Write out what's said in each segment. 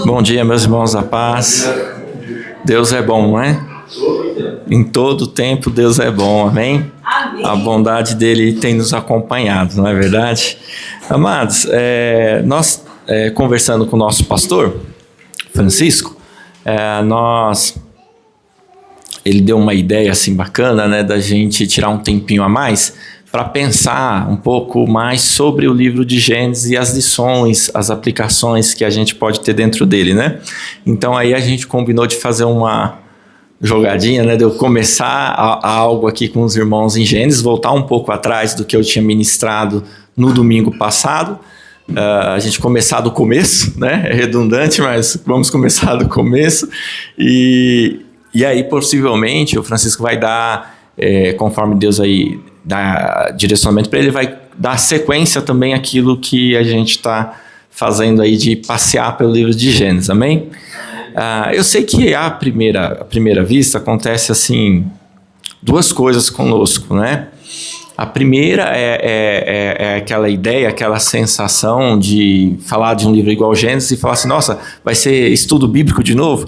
Bom dia, meus irmãos da paz. Deus é bom, não é? Em todo tempo Deus é bom, amém? A bondade dele tem nos acompanhado, não é verdade? Amados, nós conversando com o nosso pastor, Francisco, ele deu uma ideia assim bacana, né, da gente tirar um tempinho a mais para pensar um pouco mais sobre o livro de Gênesis e as lições, as aplicações que a gente pode ter dentro dele, né? Então aí a gente combinou de fazer uma jogadinha, né? De eu começar algo aqui com os irmãos em Gênesis, voltar um pouco atrás do que eu tinha ministrado no domingo passado. A gente começar do começo, né? É redundante, mas vamos começar do começo. E aí, possivelmente, o Francisco vai dar, conforme Deus aí dá direcionamento para ele, vai dar sequência também àquilo que a gente está fazendo aí de passear pelo livro de Gênesis, amém? Eu sei que à primeira vista acontece assim, duas coisas conosco, né? A primeira é aquela ideia, aquela sensação de falar de um livro igual Gênesis e falar assim, nossa, vai ser estudo bíblico de novo?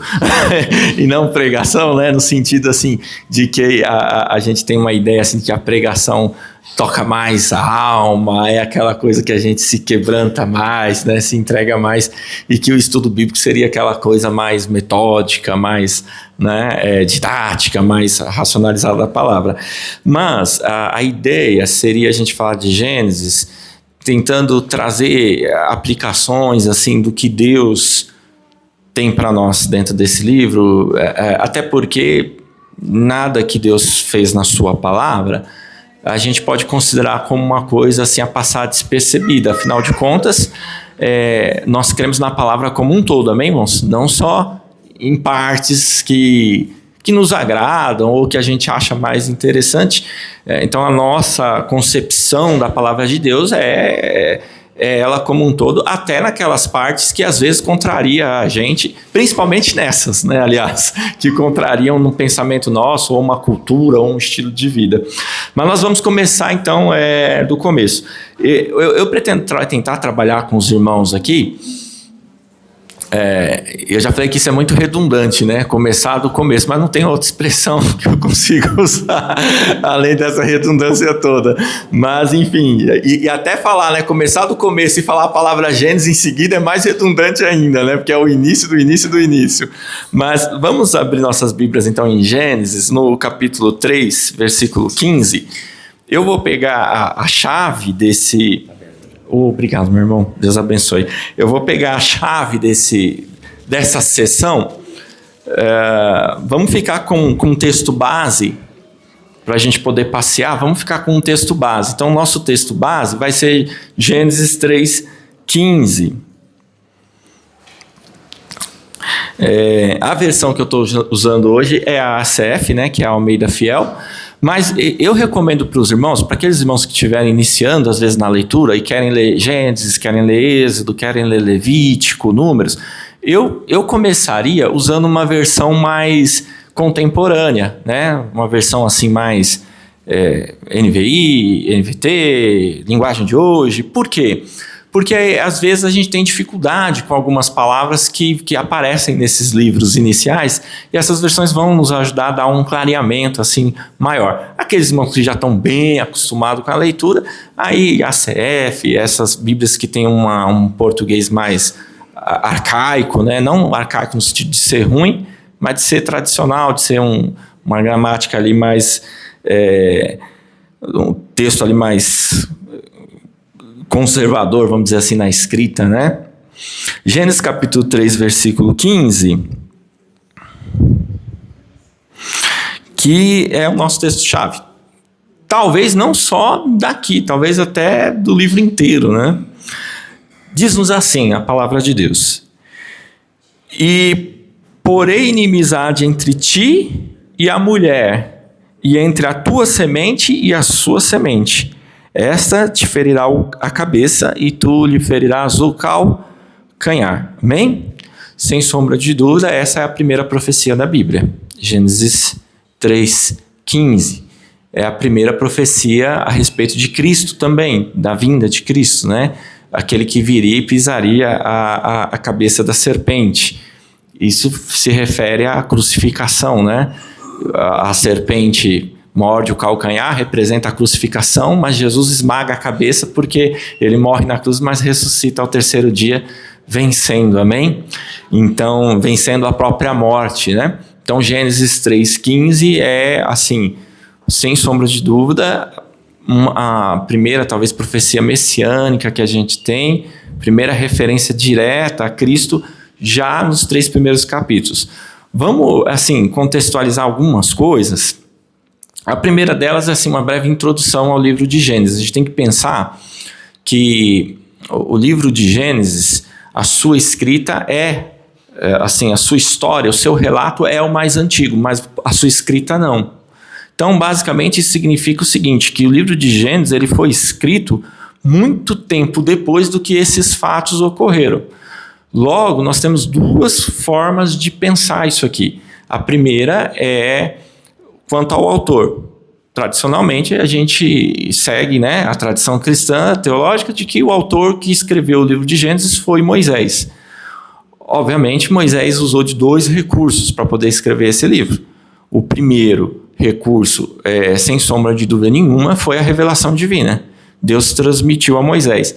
E não pregação, né? No sentido assim, de que a gente tem uma ideia assim, que a pregação toca mais a alma, é aquela coisa que a gente se quebranta mais, né? Se entrega mais, e que o estudo bíblico seria aquela coisa mais metódica, mais, né, didática, mais racionalizada da palavra. Mas a ideia seria a gente falar de Gênesis tentando trazer aplicações assim do que Deus tem para nós dentro desse livro, até porque nada que Deus fez na sua palavra a gente pode considerar como uma coisa assim a passar despercebida. Afinal de contas, nós cremos na palavra como um todo, amém, irmãos? Não só em partes que nos agradam ou que a gente acha mais interessante. Então, a nossa concepção da palavra de Deus é ela como um todo, até naquelas partes que às vezes contraria a gente, principalmente nessas, né, aliás, que contrariam um pensamento nosso, ou uma cultura, ou um estilo de vida. Mas nós vamos começar então do começo. Eu pretendo tentar trabalhar com os irmãos aqui. Eu já falei que isso é muito redundante, né? Começar do começo, mas não tem outra expressão que eu consiga usar além dessa redundância toda. Mas, enfim, e até falar, né? Começar do começo e falar a palavra Gênesis em seguida é mais redundante ainda, né? Porque é o início do início do início. Mas vamos abrir nossas Bíblias então em Gênesis, no capítulo 3, versículo 15. Eu vou pegar a chave desse... Obrigado, meu irmão. Deus abençoe. Eu vou pegar a chave dessa sessão. Vamos ficar com um texto base para a gente poder passear. Vamos ficar com um texto base. Então, o nosso texto base vai ser Gênesis 3:15. A versão que eu estou usando hoje é a ACF, né, que é a Almeida Fiel. Mas eu recomendo para os irmãos, para aqueles irmãos que estiverem iniciando, às vezes, na leitura, e querem ler Gênesis, querem ler Êxodo, querem ler Levítico, Números, eu começaria usando uma versão mais contemporânea, né? Uma versão assim mais NVI, NVT, linguagem de hoje. Por quê? Porque às vezes a gente tem dificuldade com algumas palavras que aparecem nesses livros iniciais, e essas versões vão nos ajudar a dar um clareamento assim maior. Aqueles irmãos que já estão bem acostumados com a leitura, aí a CF, essas Bíblias que têm um português mais arcaico, né? Não arcaico no sentido de ser ruim, mas de ser tradicional, de ser uma gramática ali mais... um texto ali mais... conservador, vamos dizer assim, na escrita, né? Gênesis capítulo 3, versículo 15, que é o nosso texto-chave. Talvez não só daqui, talvez até do livro inteiro, né? Diz-nos assim a palavra de Deus: e porei inimizade entre ti e a mulher, e entre a tua semente e a sua semente. Esta te ferirá a cabeça e tu lhe ferirás o calcanhar. Amém? Sem sombra de dúvida, essa é a primeira profecia da Bíblia. Gênesis 3:15. É a primeira profecia a respeito de Cristo também, da vinda de Cristo, né? aquele que viria e pisaria a cabeça da serpente. Isso se refere à crucificação, né? A serpente morde o calcanhar, representa a crucificação, mas Jesus esmaga a cabeça porque ele morre na cruz, mas ressuscita ao terceiro dia, vencendo, amém? Então, vencendo a própria morte, né? Então, Gênesis 3,15 é, assim, sem sombra de dúvida, a primeira, talvez, profecia messiânica que a gente tem, primeira referência direta a Cristo, já nos 3 primeiros capítulos. Vamos, assim, contextualizar algumas coisas. A primeira delas é, assim, uma breve introdução ao livro de Gênesis. A gente tem que pensar que o livro de Gênesis, a sua escrita assim, a sua história, o seu relato é o mais antigo, mas a sua escrita não. Então, basicamente, isso significa o seguinte, que o livro de Gênesis ele foi escrito muito tempo depois do que esses fatos ocorreram. Logo, nós temos 2 formas de pensar isso aqui. A primeira é quanto ao autor. Tradicionalmente, a gente segue, né, a tradição cristã teológica de que o autor que escreveu o livro de Gênesis foi Moisés. Obviamente, Moisés usou de 2 recursos para poder escrever esse livro. O primeiro recurso, sem sombra de dúvida nenhuma, foi a revelação divina. Deus transmitiu a Moisés.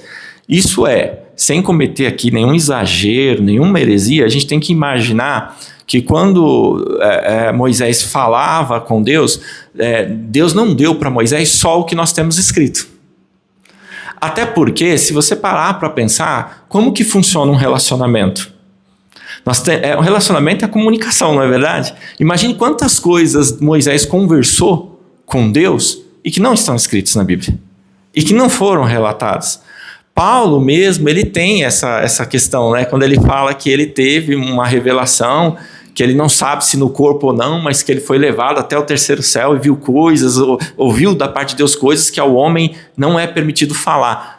Isso sem cometer aqui nenhum exagero, nenhuma heresia, a gente tem que imaginar que quando Moisés falava com Deus, Deus não deu para Moisés só o que nós temos escrito. Até porque, se você parar para pensar, como que funciona um relacionamento? Um relacionamento é a comunicação, não é verdade? Imagine quantas coisas Moisés conversou com Deus e que não estão escritas na Bíblia. E que não foram relatadas. Paulo mesmo, ele tem essa questão, né? Quando ele fala que ele teve uma revelação, que ele não sabe se no corpo ou não, mas que ele foi levado até o terceiro céu e viu coisas, ouviu da parte de Deus coisas que ao homem não é permitido falar.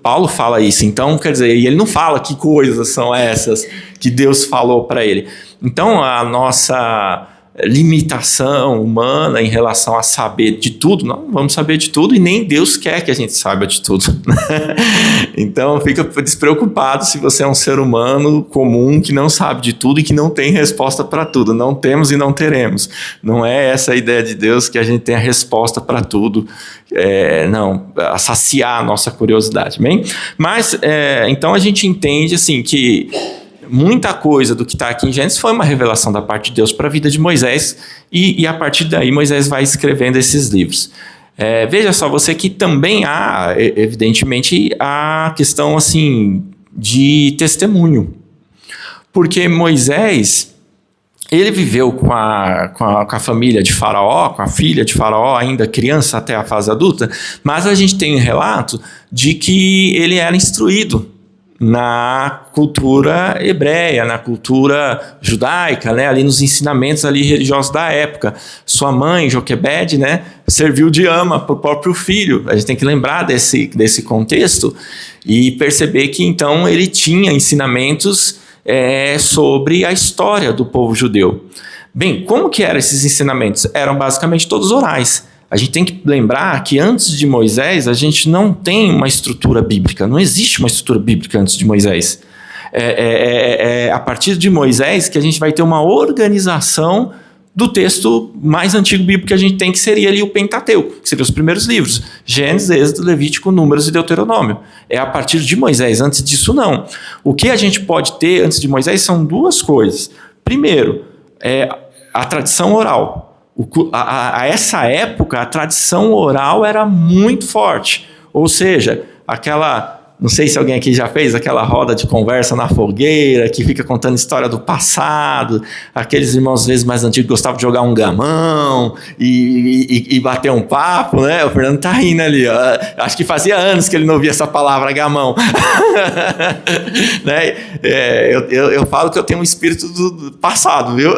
Paulo fala isso, então quer dizer, e ele não fala que coisas são essas que Deus falou para ele. Então a nossa limitação humana em relação a saber de tudo, não vamos saber de tudo e nem Deus quer que a gente saiba de tudo. Então fica despreocupado se você é um ser humano comum que não sabe de tudo e que não tem resposta para tudo. Não temos e não teremos. Não é essa a ideia de Deus que a gente tem a resposta para tudo. A saciar a nossa curiosidade, bem? Mas então a gente entende assim que muita coisa do que está aqui em Gênesis foi uma revelação da parte de Deus para a vida de Moisés e a partir daí Moisés vai escrevendo esses livros. Veja só, você que também há, evidentemente, a questão assim de testemunho. Porque Moisés, ele viveu com a família de Faraó, com a filha de Faraó, ainda criança até a fase adulta, mas a gente tem um relato de que ele era instruído na cultura hebreia, na cultura judaica, né, ali nos ensinamentos ali religiosos da época. Sua mãe, Joquebede, né, serviu de ama para o próprio filho. A gente tem que lembrar desse contexto e perceber que então ele tinha ensinamentos sobre a história do povo judeu. Bem, como que eram esses ensinamentos? Eram basicamente todos orais. A gente tem que lembrar que antes de Moisés, a gente não tem uma estrutura bíblica. Não existe uma estrutura bíblica antes de Moisés. A partir de Moisés que a gente vai ter uma organização do texto mais antigo bíblico que a gente tem, que seria ali o Pentateuco, que seriam os primeiros livros. Gênesis, Êxodo, Levítico, Números e Deuteronômio. É a partir de Moisés. Antes disso, não. O que a gente pode ter antes de Moisés são 2 coisas. Primeiro, a tradição oral. A essa época, a tradição oral era muito forte. Ou seja, não sei se alguém aqui já fez aquela roda de conversa na fogueira, que fica contando história do passado, aqueles irmãos às vezes mais antigos gostavam de jogar um gamão e bater um papo, né? O Fernando tá rindo ali, ó. Acho que fazia anos que ele não ouvia essa palavra gamão. Né? Eu falo que eu tenho um espírito do passado, viu?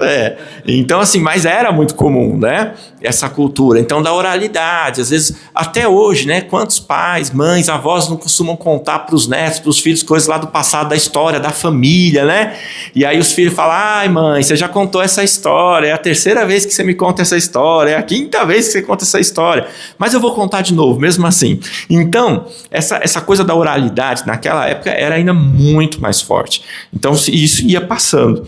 Então assim, mas era muito comum, né? Essa cultura, então da oralidade, às vezes até hoje, né? Quantos pais, mães, avós não costumam contar contar para os netos, para os filhos, coisas lá do passado, da história, da família, né? E aí os filhos falam, ai mãe, você já contou essa história, é a terceira vez que você me conta essa história, é a quinta vez que você conta essa história, mas eu vou contar de novo, mesmo assim. Então, essa coisa da oralidade, naquela época, era ainda muito mais forte. Então, isso ia passando.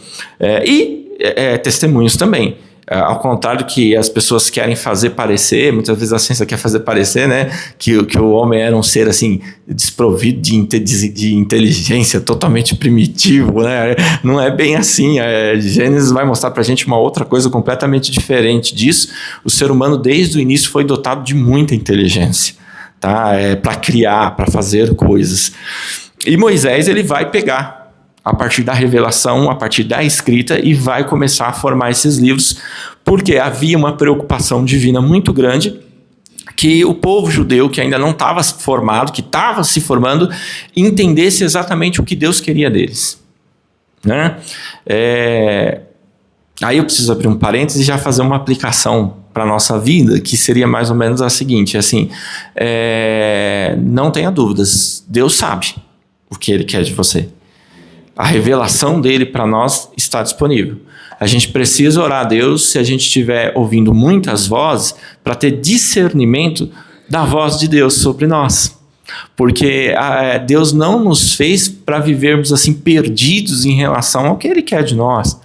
Testemunhos também. Ao contrário que as pessoas querem fazer parecer, muitas vezes a ciência quer fazer parecer, né, que o homem era um ser assim, desprovido de inteligência, totalmente primitivo, né? Não é bem assim. Gênesis vai mostrar pra gente uma outra coisa completamente diferente disso. O ser humano desde o início foi dotado de muita inteligência, tá? Para criar, para fazer coisas. E Moisés, ele vai pegar a partir da revelação, a partir da escrita, e vai começar a formar esses livros, porque havia uma preocupação divina muito grande, que o povo judeu, que ainda não estava formado, que estava se formando, entendesse exatamente o que Deus queria deles, né? Aí eu preciso abrir um parênteses e já fazer uma aplicação para a nossa vida, que seria mais ou menos a seguinte, assim, não tenha dúvidas, Deus sabe o que Ele quer de você. A revelação dele para nós está disponível. A gente precisa orar a Deus se a gente estiver ouvindo muitas vozes para ter discernimento da voz de Deus sobre nós. Porque Deus não nos fez para vivermos assim perdidos em relação ao que Ele quer de nós.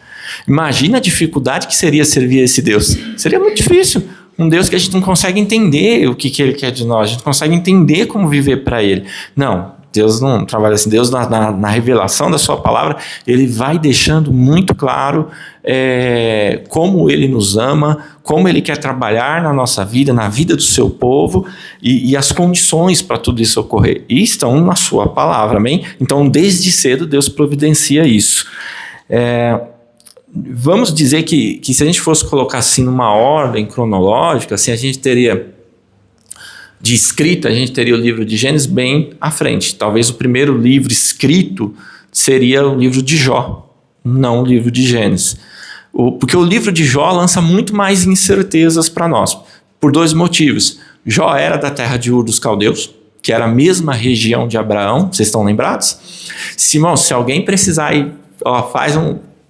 Imagina a dificuldade que seria servir a esse Deus. Seria muito difícil. Um Deus que a gente não consegue entender o que Ele quer de nós. A gente não consegue entender como viver para Ele. Não. Deus não trabalha assim. Deus, na revelação da sua palavra, Ele vai deixando muito claro como Ele nos ama, como Ele quer trabalhar na nossa vida, na vida do seu povo, e as condições para tudo isso ocorrer. E estão na sua palavra, amém? Então, desde cedo, Deus providencia isso. Vamos dizer que se a gente fosse colocar assim numa ordem cronológica, assim, a gente teria... de escrita, a gente teria o livro de Gênesis bem à frente. Talvez o primeiro livro escrito seria o livro de Jó, não o livro de Gênesis. Porque o livro de Jó lança muito mais incertezas para nós, por dois motivos. Jó era da terra de Ur dos Caldeus, que era a mesma região de Abraão, vocês estão lembrados? Simão, se alguém precisar ir,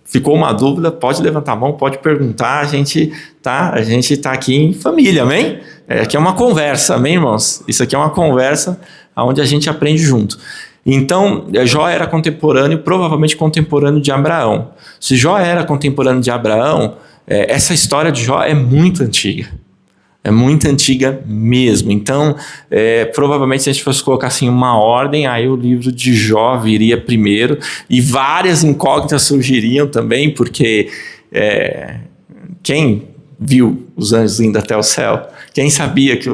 ficou uma dúvida, pode levantar a mão, pode perguntar, a gente tá aqui em família, amém? Aqui é uma conversa, amém, irmãos? Isso aqui é uma conversa onde a gente aprende junto. Então, Jó era contemporâneo, provavelmente contemporâneo de Abraão. Se Jó era contemporâneo de Abraão, essa história de Jó é muito antiga. É muito antiga mesmo. Então, provavelmente se a gente fosse colocar assim uma ordem, aí o livro de Jó viria primeiro e várias incógnitas surgiriam também, porque quem viu os anjos indo até o céu? Quem sabia que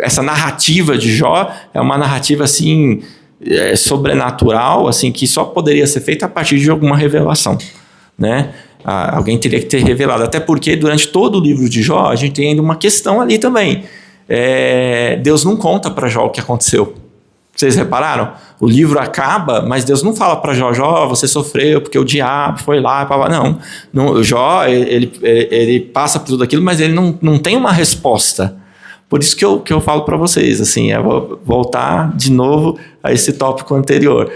essa narrativa de Jó é uma narrativa assim sobrenatural, assim, que só poderia ser feita a partir de alguma revelação, né? Alguém teria que ter revelado, até porque durante todo o livro de Jó a gente tem ainda uma questão ali também. Deus não conta para Jó o que aconteceu. Vocês repararam? O livro acaba, mas Deus não fala para Jó, Jó, você sofreu porque o diabo foi lá. Não, o Jó, ele passa por tudo aquilo, mas ele não tem uma resposta. Por isso que eu falo para vocês, assim, eu vou voltar de novo a esse tópico anterior.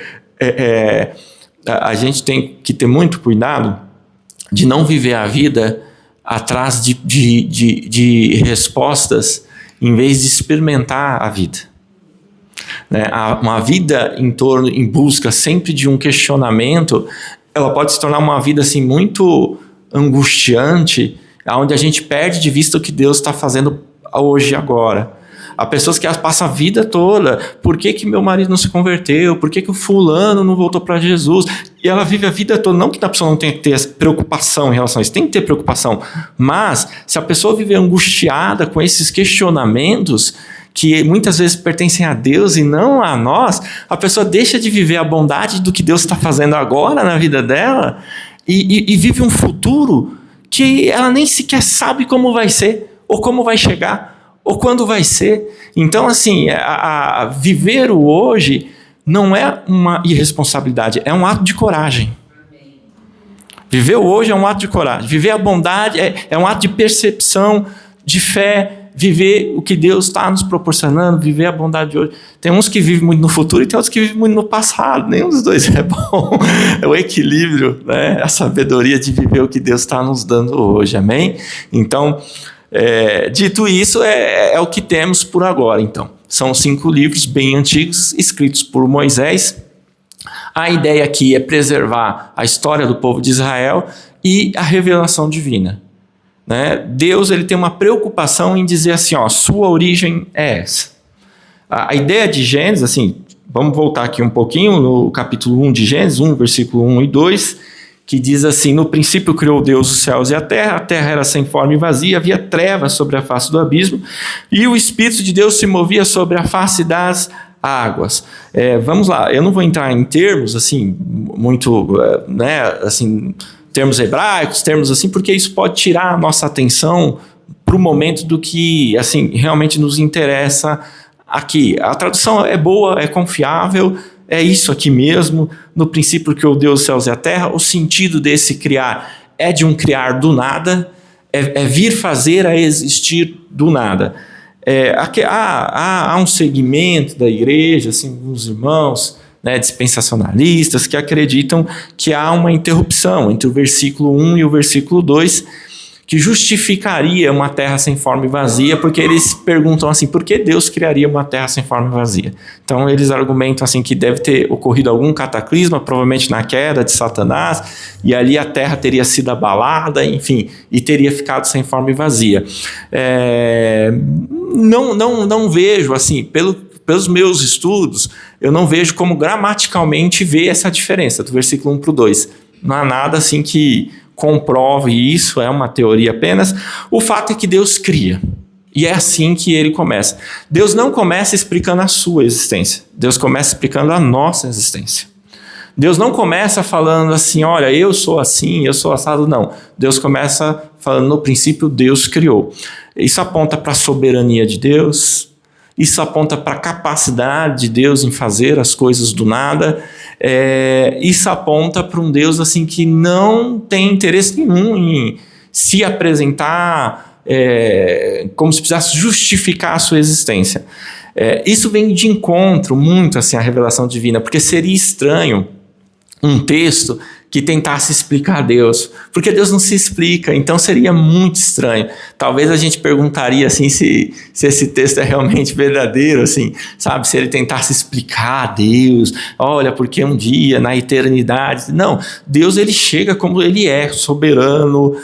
A gente tem que ter muito cuidado de não viver a vida atrás de respostas, em vez de experimentar a vida. Uma vida em busca sempre de um questionamento, ela pode se tornar uma vida assim, muito angustiante, onde a gente perde de vista o que Deus está fazendo hoje e agora. Há pessoas que passam a vida toda, por que meu marido não se converteu? Por que o fulano não voltou para Jesus? E ela vive a vida toda, não que a pessoa não tenha que ter preocupação em relação a isso, tem que ter preocupação, mas se a pessoa viver angustiada com esses questionamentos, que muitas vezes pertencem a Deus e não a nós, a pessoa deixa de viver a bondade do que Deus está fazendo agora na vida dela e vive um futuro que ela nem sequer sabe como vai ser, ou como vai chegar, ou quando vai ser. Então, assim, viver o hoje não é uma irresponsabilidade, é um ato de coragem. Viver o hoje é um ato de coragem. Viver a bondade é um ato de percepção, de fé, viver o que Deus está nos proporcionando, viver a bondade de hoje. Tem uns que vivem muito no futuro e tem outros que vivem muito no passado. Nenhum dos dois é bom. É o equilíbrio, né? A sabedoria de viver o que Deus está nos dando hoje, amém? Então, dito isso, é o que temos por agora, então. São 5 livros bem antigos, escritos por Moisés. A ideia aqui é preservar a história do povo de Israel e a revelação divina, né? Deus, ele tem uma preocupação em dizer assim, ó, sua origem é essa. A ideia de Gênesis, assim, vamos voltar aqui um pouquinho no capítulo 1 de Gênesis, 1, versículo 1 e 2, que diz assim, no princípio criou Deus os céus e a terra era sem forma e vazia, havia trevas sobre a face do abismo, e o Espírito de Deus se movia sobre a face das águas. Vamos lá, eu não vou entrar em termos, assim, muito, né, assim, termos hebraicos, termos assim, porque isso pode tirar a nossa atenção para o momento do que, assim, realmente nos interessa aqui. A tradução é boa, é confiável, é isso aqui mesmo, no princípio criou Deus os céus e a terra. O sentido desse criar é de um criar do nada, é vir fazer a existir do nada. Há um segmento da igreja, assim, uns irmãos, né, dispensacionalistas, que acreditam que há uma interrupção entre o versículo 1 e o versículo 2, que justificaria uma terra sem forma e vazia, porque eles perguntam assim, por que Deus criaria uma terra sem forma e vazia? Então eles argumentam assim que deve ter ocorrido algum cataclisma, provavelmente na queda de Satanás, e ali a terra teria sido abalada, enfim, e teria ficado sem forma e vazia. Não vejo, assim, pelos meus estudos, eu não vejo como gramaticalmente ver essa diferença do versículo 1 para o 2. Não há nada assim que comprove isso, é uma teoria apenas. O fato é que Deus cria, e é assim que ele começa. Deus não começa explicando a sua existência, Deus começa explicando a nossa existência. Deus não começa falando assim, olha, eu sou assim, eu sou assado, não. Deus começa falando, no princípio, Deus criou. Isso aponta para a soberania de Deus, isso aponta para a capacidade de Deus em fazer as coisas do nada, isso aponta para um Deus assim, que não tem interesse nenhum em se apresentar como se precisasse justificar a sua existência. Isso vem de encontro muito assim, à revelação divina, porque seria estranho um texto que tentasse explicar Deus, porque Deus não se explica, então seria muito estranho. Talvez a gente perguntaria assim, se esse texto é realmente verdadeiro, assim, sabe, se ele tentasse explicar Deus, olha, porque um dia, na eternidade, não, Deus ele chega como ele é, soberano,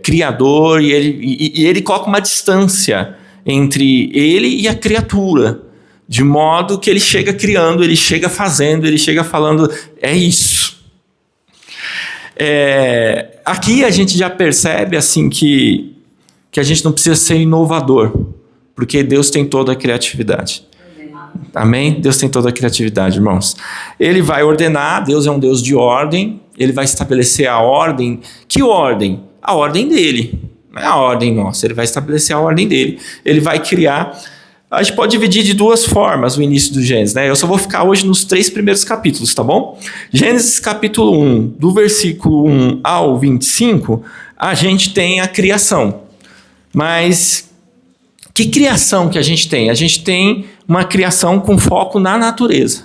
criador, e ele coloca uma distância entre ele e a criatura, de modo que ele chega criando, ele chega fazendo, ele chega falando, é isso. Aqui a gente já percebe assim que a gente não precisa ser inovador, porque Deus tem toda a criatividade. Amém? Deus tem toda a criatividade, irmãos. Ele vai ordenar, Deus é um Deus de ordem, ele vai estabelecer a ordem. Que ordem? A ordem dele, não é a ordem nossa, ele vai estabelecer a ordem dele. Ele vai criar. A gente pode dividir de 2 formas o início do Gênesis, né? Eu só vou ficar hoje nos 3 primeiros capítulos, tá bom? Gênesis capítulo 1, do versículo 1 ao 25, a gente tem a criação. Mas que criação que a gente tem? A gente tem uma criação com foco na natureza.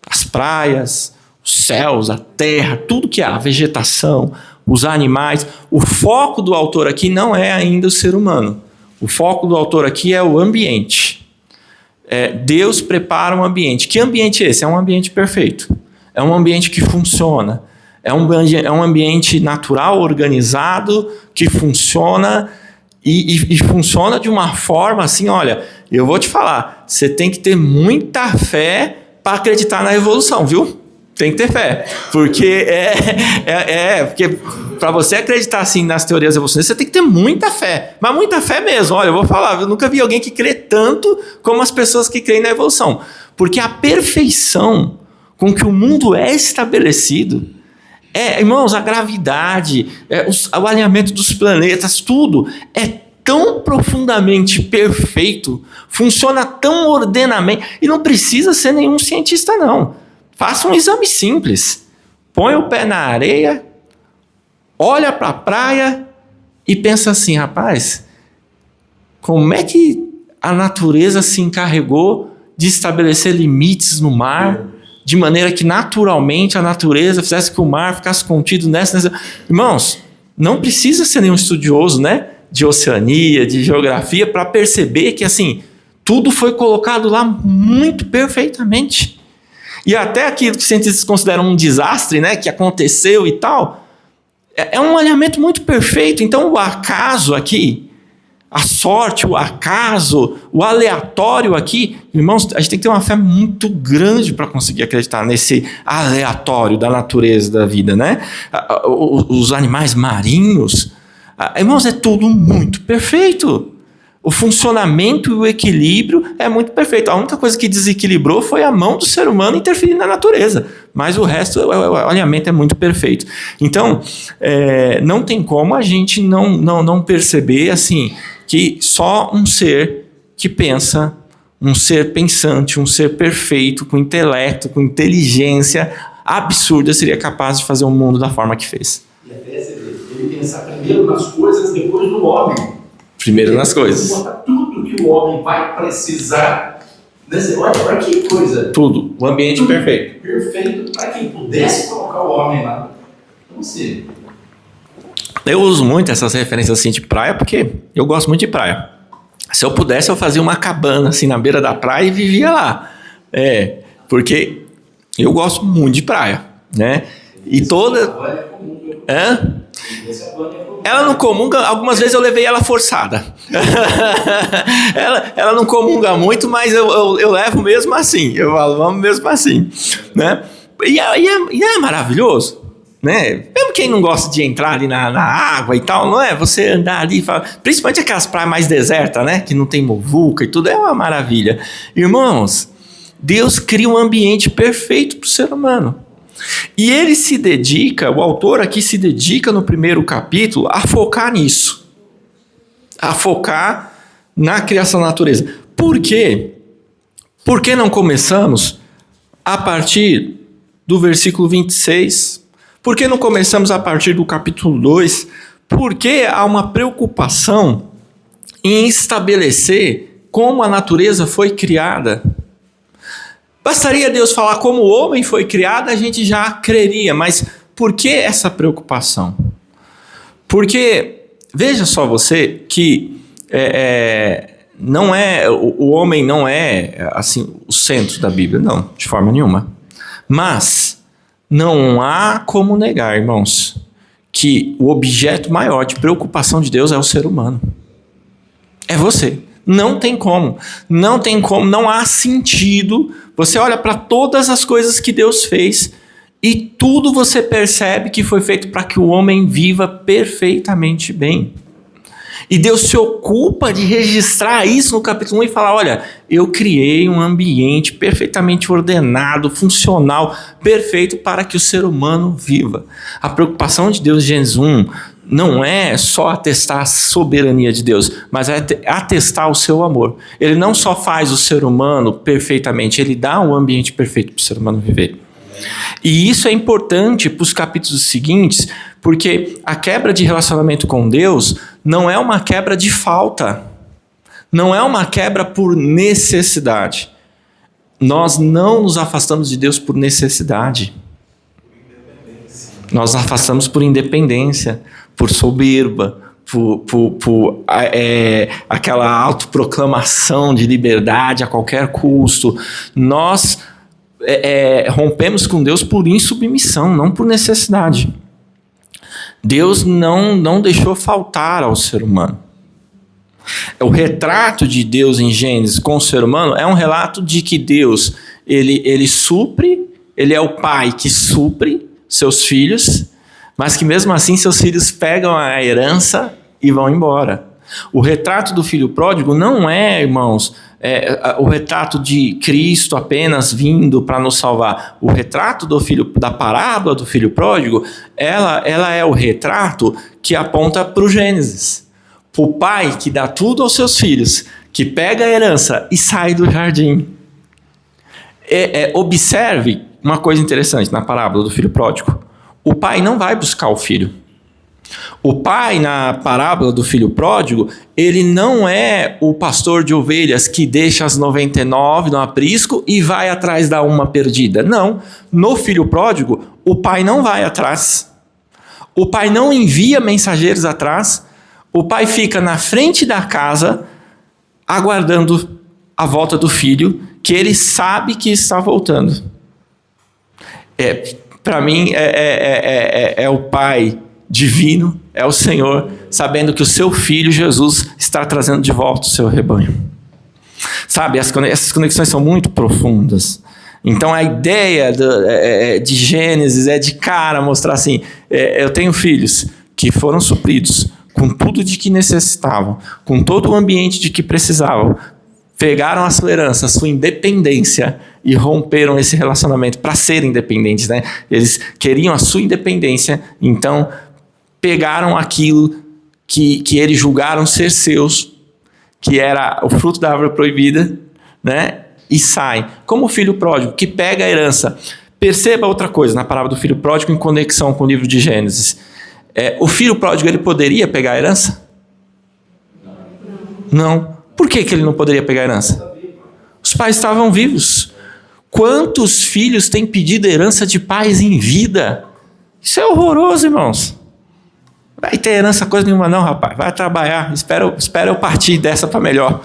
As praias, os céus, a terra, tudo que há, a vegetação, os animais. O foco do autor aqui não é ainda o ser humano. O foco do autor aqui é o ambiente. Deus prepara um ambiente. Que ambiente é esse? É um ambiente perfeito. É um ambiente que funciona. É um ambiente natural, organizado, que funciona e funciona de uma forma assim, olha, eu vou te falar, você tem que ter muita fé para acreditar na evolução, viu? Tem que ter fé, porque porque para você acreditar assim nas teorias evolucionistas, você tem que ter muita fé, mas muita fé mesmo. Olha, eu vou falar, eu nunca vi alguém que crê tanto como as pessoas que creem na evolução, porque a perfeição com que o mundo é estabelecido, irmãos, a gravidade, o alinhamento dos planetas, tudo é tão profundamente perfeito, funciona tão ordenadamente, e não precisa ser nenhum cientista não. Faça um exame simples. Põe o pé na areia, olha para a praia e pensa assim, rapaz, Como é que a natureza se encarregou de estabelecer limites no mar, de maneira que naturalmente a natureza fizesse que o mar ficasse contido nessa... Irmãos, não precisa ser nenhum estudioso, né, de oceania, de geografia, para perceber que assim, tudo foi colocado lá muito perfeitamente. E até aquilo que cientistas consideram um desastre, né, que aconteceu e tal, é um alinhamento muito perfeito. Então o acaso aqui, a sorte, o acaso, o aleatório aqui, irmãos, a gente tem que ter uma fé muito grande para conseguir acreditar nesse aleatório da natureza da vida, né? Os animais marinhos, irmãos, é tudo muito perfeito. O funcionamento e o equilíbrio é muito perfeito. A única coisa que desequilibrou foi a mão do ser humano interferindo na natureza, mas o resto, o alinhamento é muito perfeito. Então, não tem como a gente não perceber assim, que só um ser que pensa, um ser pensante, um ser perfeito, com intelecto, com inteligência absurda, seria capaz de fazer o mundo da forma que fez. E até ele pensar primeiro nas coisas, depois no homem. Primeiro nas coisas. Tudo que o homem vai precisar. Olha que coisa. Tudo. O ambiente perfeito. Perfeito para que pudesse colocar o homem lá. Então, assim... Eu uso muito essas referências assim de praia, porque eu gosto muito de praia. Se eu pudesse, eu fazia uma cabana assim na beira da praia e vivia lá. Porque eu gosto muito de praia, né? E toda... Hã? Ela não comunga, algumas vezes eu levei ela forçada. ela não comunga muito, mas eu levo mesmo assim. Eu falo, vamos mesmo assim, né? E é maravilhoso, né? Mesmo quem não gosta de entrar ali na água e tal, não é? Você andar ali, principalmente aquelas praias mais desertas, né? Que não tem muvuca e tudo, é uma maravilha. Irmãos, Deus cria um ambiente perfeito para o ser humano. E ele se dedica, o autor aqui se dedica no primeiro capítulo a focar nisso. A focar na criação da natureza. Por quê? Por que não começamos a partir do versículo 26? Por que não começamos a partir do capítulo 2? Porque há uma preocupação em estabelecer como a natureza foi criada. Bastaria Deus falar como o homem foi criado, a gente já creria, mas por que essa preocupação? Porque, veja só você, que não o homem não é assim, o centro da Bíblia, não, de forma nenhuma. Mas não há como negar, irmãos, que o objeto maior de preocupação de Deus é o ser humano. É você. Não tem como, não há sentido. Você olha para todas as coisas que Deus fez e tudo você percebe que foi feito para que o homem viva perfeitamente bem. E Deus se ocupa de registrar isso no capítulo 1 e falar, olha, eu criei um ambiente perfeitamente ordenado, funcional, perfeito para que o ser humano viva. A preocupação de Deus em Gênesis 1 não é só atestar a soberania de Deus, mas é atestar o seu amor. Ele não só faz o ser humano perfeitamente, ele dá um ambiente perfeito para o ser humano viver. E isso é importante para os capítulos seguintes, porque a quebra de relacionamento com Deus não é uma quebra de falta, não é uma quebra por necessidade. Nós não nos afastamos de Deus por necessidade. Nós nos afastamos por independência, por soberba, por aquela autoproclamação de liberdade a qualquer custo. Nós rompemos com Deus por insubmissão, não por necessidade. Deus não deixou faltar ao ser humano. O retrato de Deus em Gênesis com o ser humano é um relato de que Deus ele supre, ele é o pai que supre seus filhos, mas que mesmo assim seus filhos pegam a herança e vão embora. O retrato do filho pródigo não é, irmãos, o retrato de Cristo apenas vindo para nos salvar. O retrato da parábola do filho pródigo, ela é o retrato que aponta para o Gênesis. Para o pai que dá tudo aos seus filhos, que pega a herança e sai do jardim. Observe uma coisa interessante na parábola do filho pródigo. O pai não vai buscar o filho. O pai, na parábola do filho pródigo, ele não é o pastor de ovelhas que deixa as 99 no aprisco e vai atrás da uma perdida. Não. No filho pródigo, o pai não vai atrás. O pai não envia mensageiros atrás. O pai fica na frente da casa, aguardando a volta do filho, que ele sabe que está voltando. Para mim, é o pai divino, é o Senhor, sabendo que o seu filho Jesus está trazendo de volta o seu rebanho. Sabe, essas conexões são muito profundas. Então a ideia de Gênesis é de cara mostrar assim, eu tenho filhos que foram supridos com tudo de que necessitavam, com todo o ambiente de que precisavam, pegaram a sua herança, a sua independência e romperam esse relacionamento para serem independentes, né? Eles queriam a sua independência, então pegaram aquilo que eles julgaram ser seus, que era o fruto da árvore proibida, né? E saem. Como o filho pródigo, que pega a herança. Perceba outra coisa na parábola do filho pródigo em conexão com o livro de Gênesis. O filho pródigo, ele poderia pegar a herança? Não. Por que ele não poderia pegar a herança? Os pais estavam vivos. Quantos filhos têm pedido herança de pais em vida? Isso é horroroso, irmãos. Vai ter herança coisa nenhuma não, rapaz. Vai trabalhar. Espera eu partir dessa para melhor.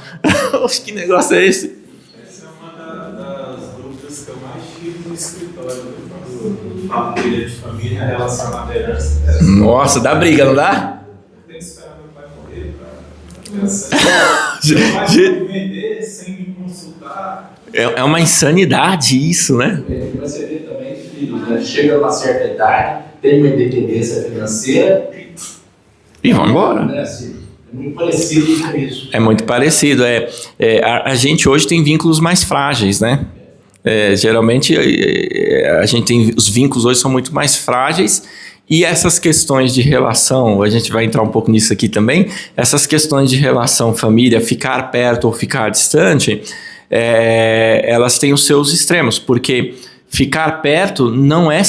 Que negócio é esse? Essa é uma das dúvidas que eu mais tive no escritório do família de família relacionada à herança. Nossa, dá briga, não dá? Tem que esperar meu pai morrer para pensar. Meu pai vender sem me consultar. É uma insanidade isso, né? Você vê também filhos, né? Chega a uma certa idade, tem uma independência financeira E vão embora. né? Assim, é muito parecido com isso. É muito parecido. A gente hoje tem vínculos mais frágeis, né? Geralmente a gente tem, os vínculos hoje são muito mais frágeis e essas questões de relação, a gente vai entrar um pouco nisso aqui também, essas questões de relação família, ficar perto ou ficar distante, elas têm os seus extremos, porque ficar perto não é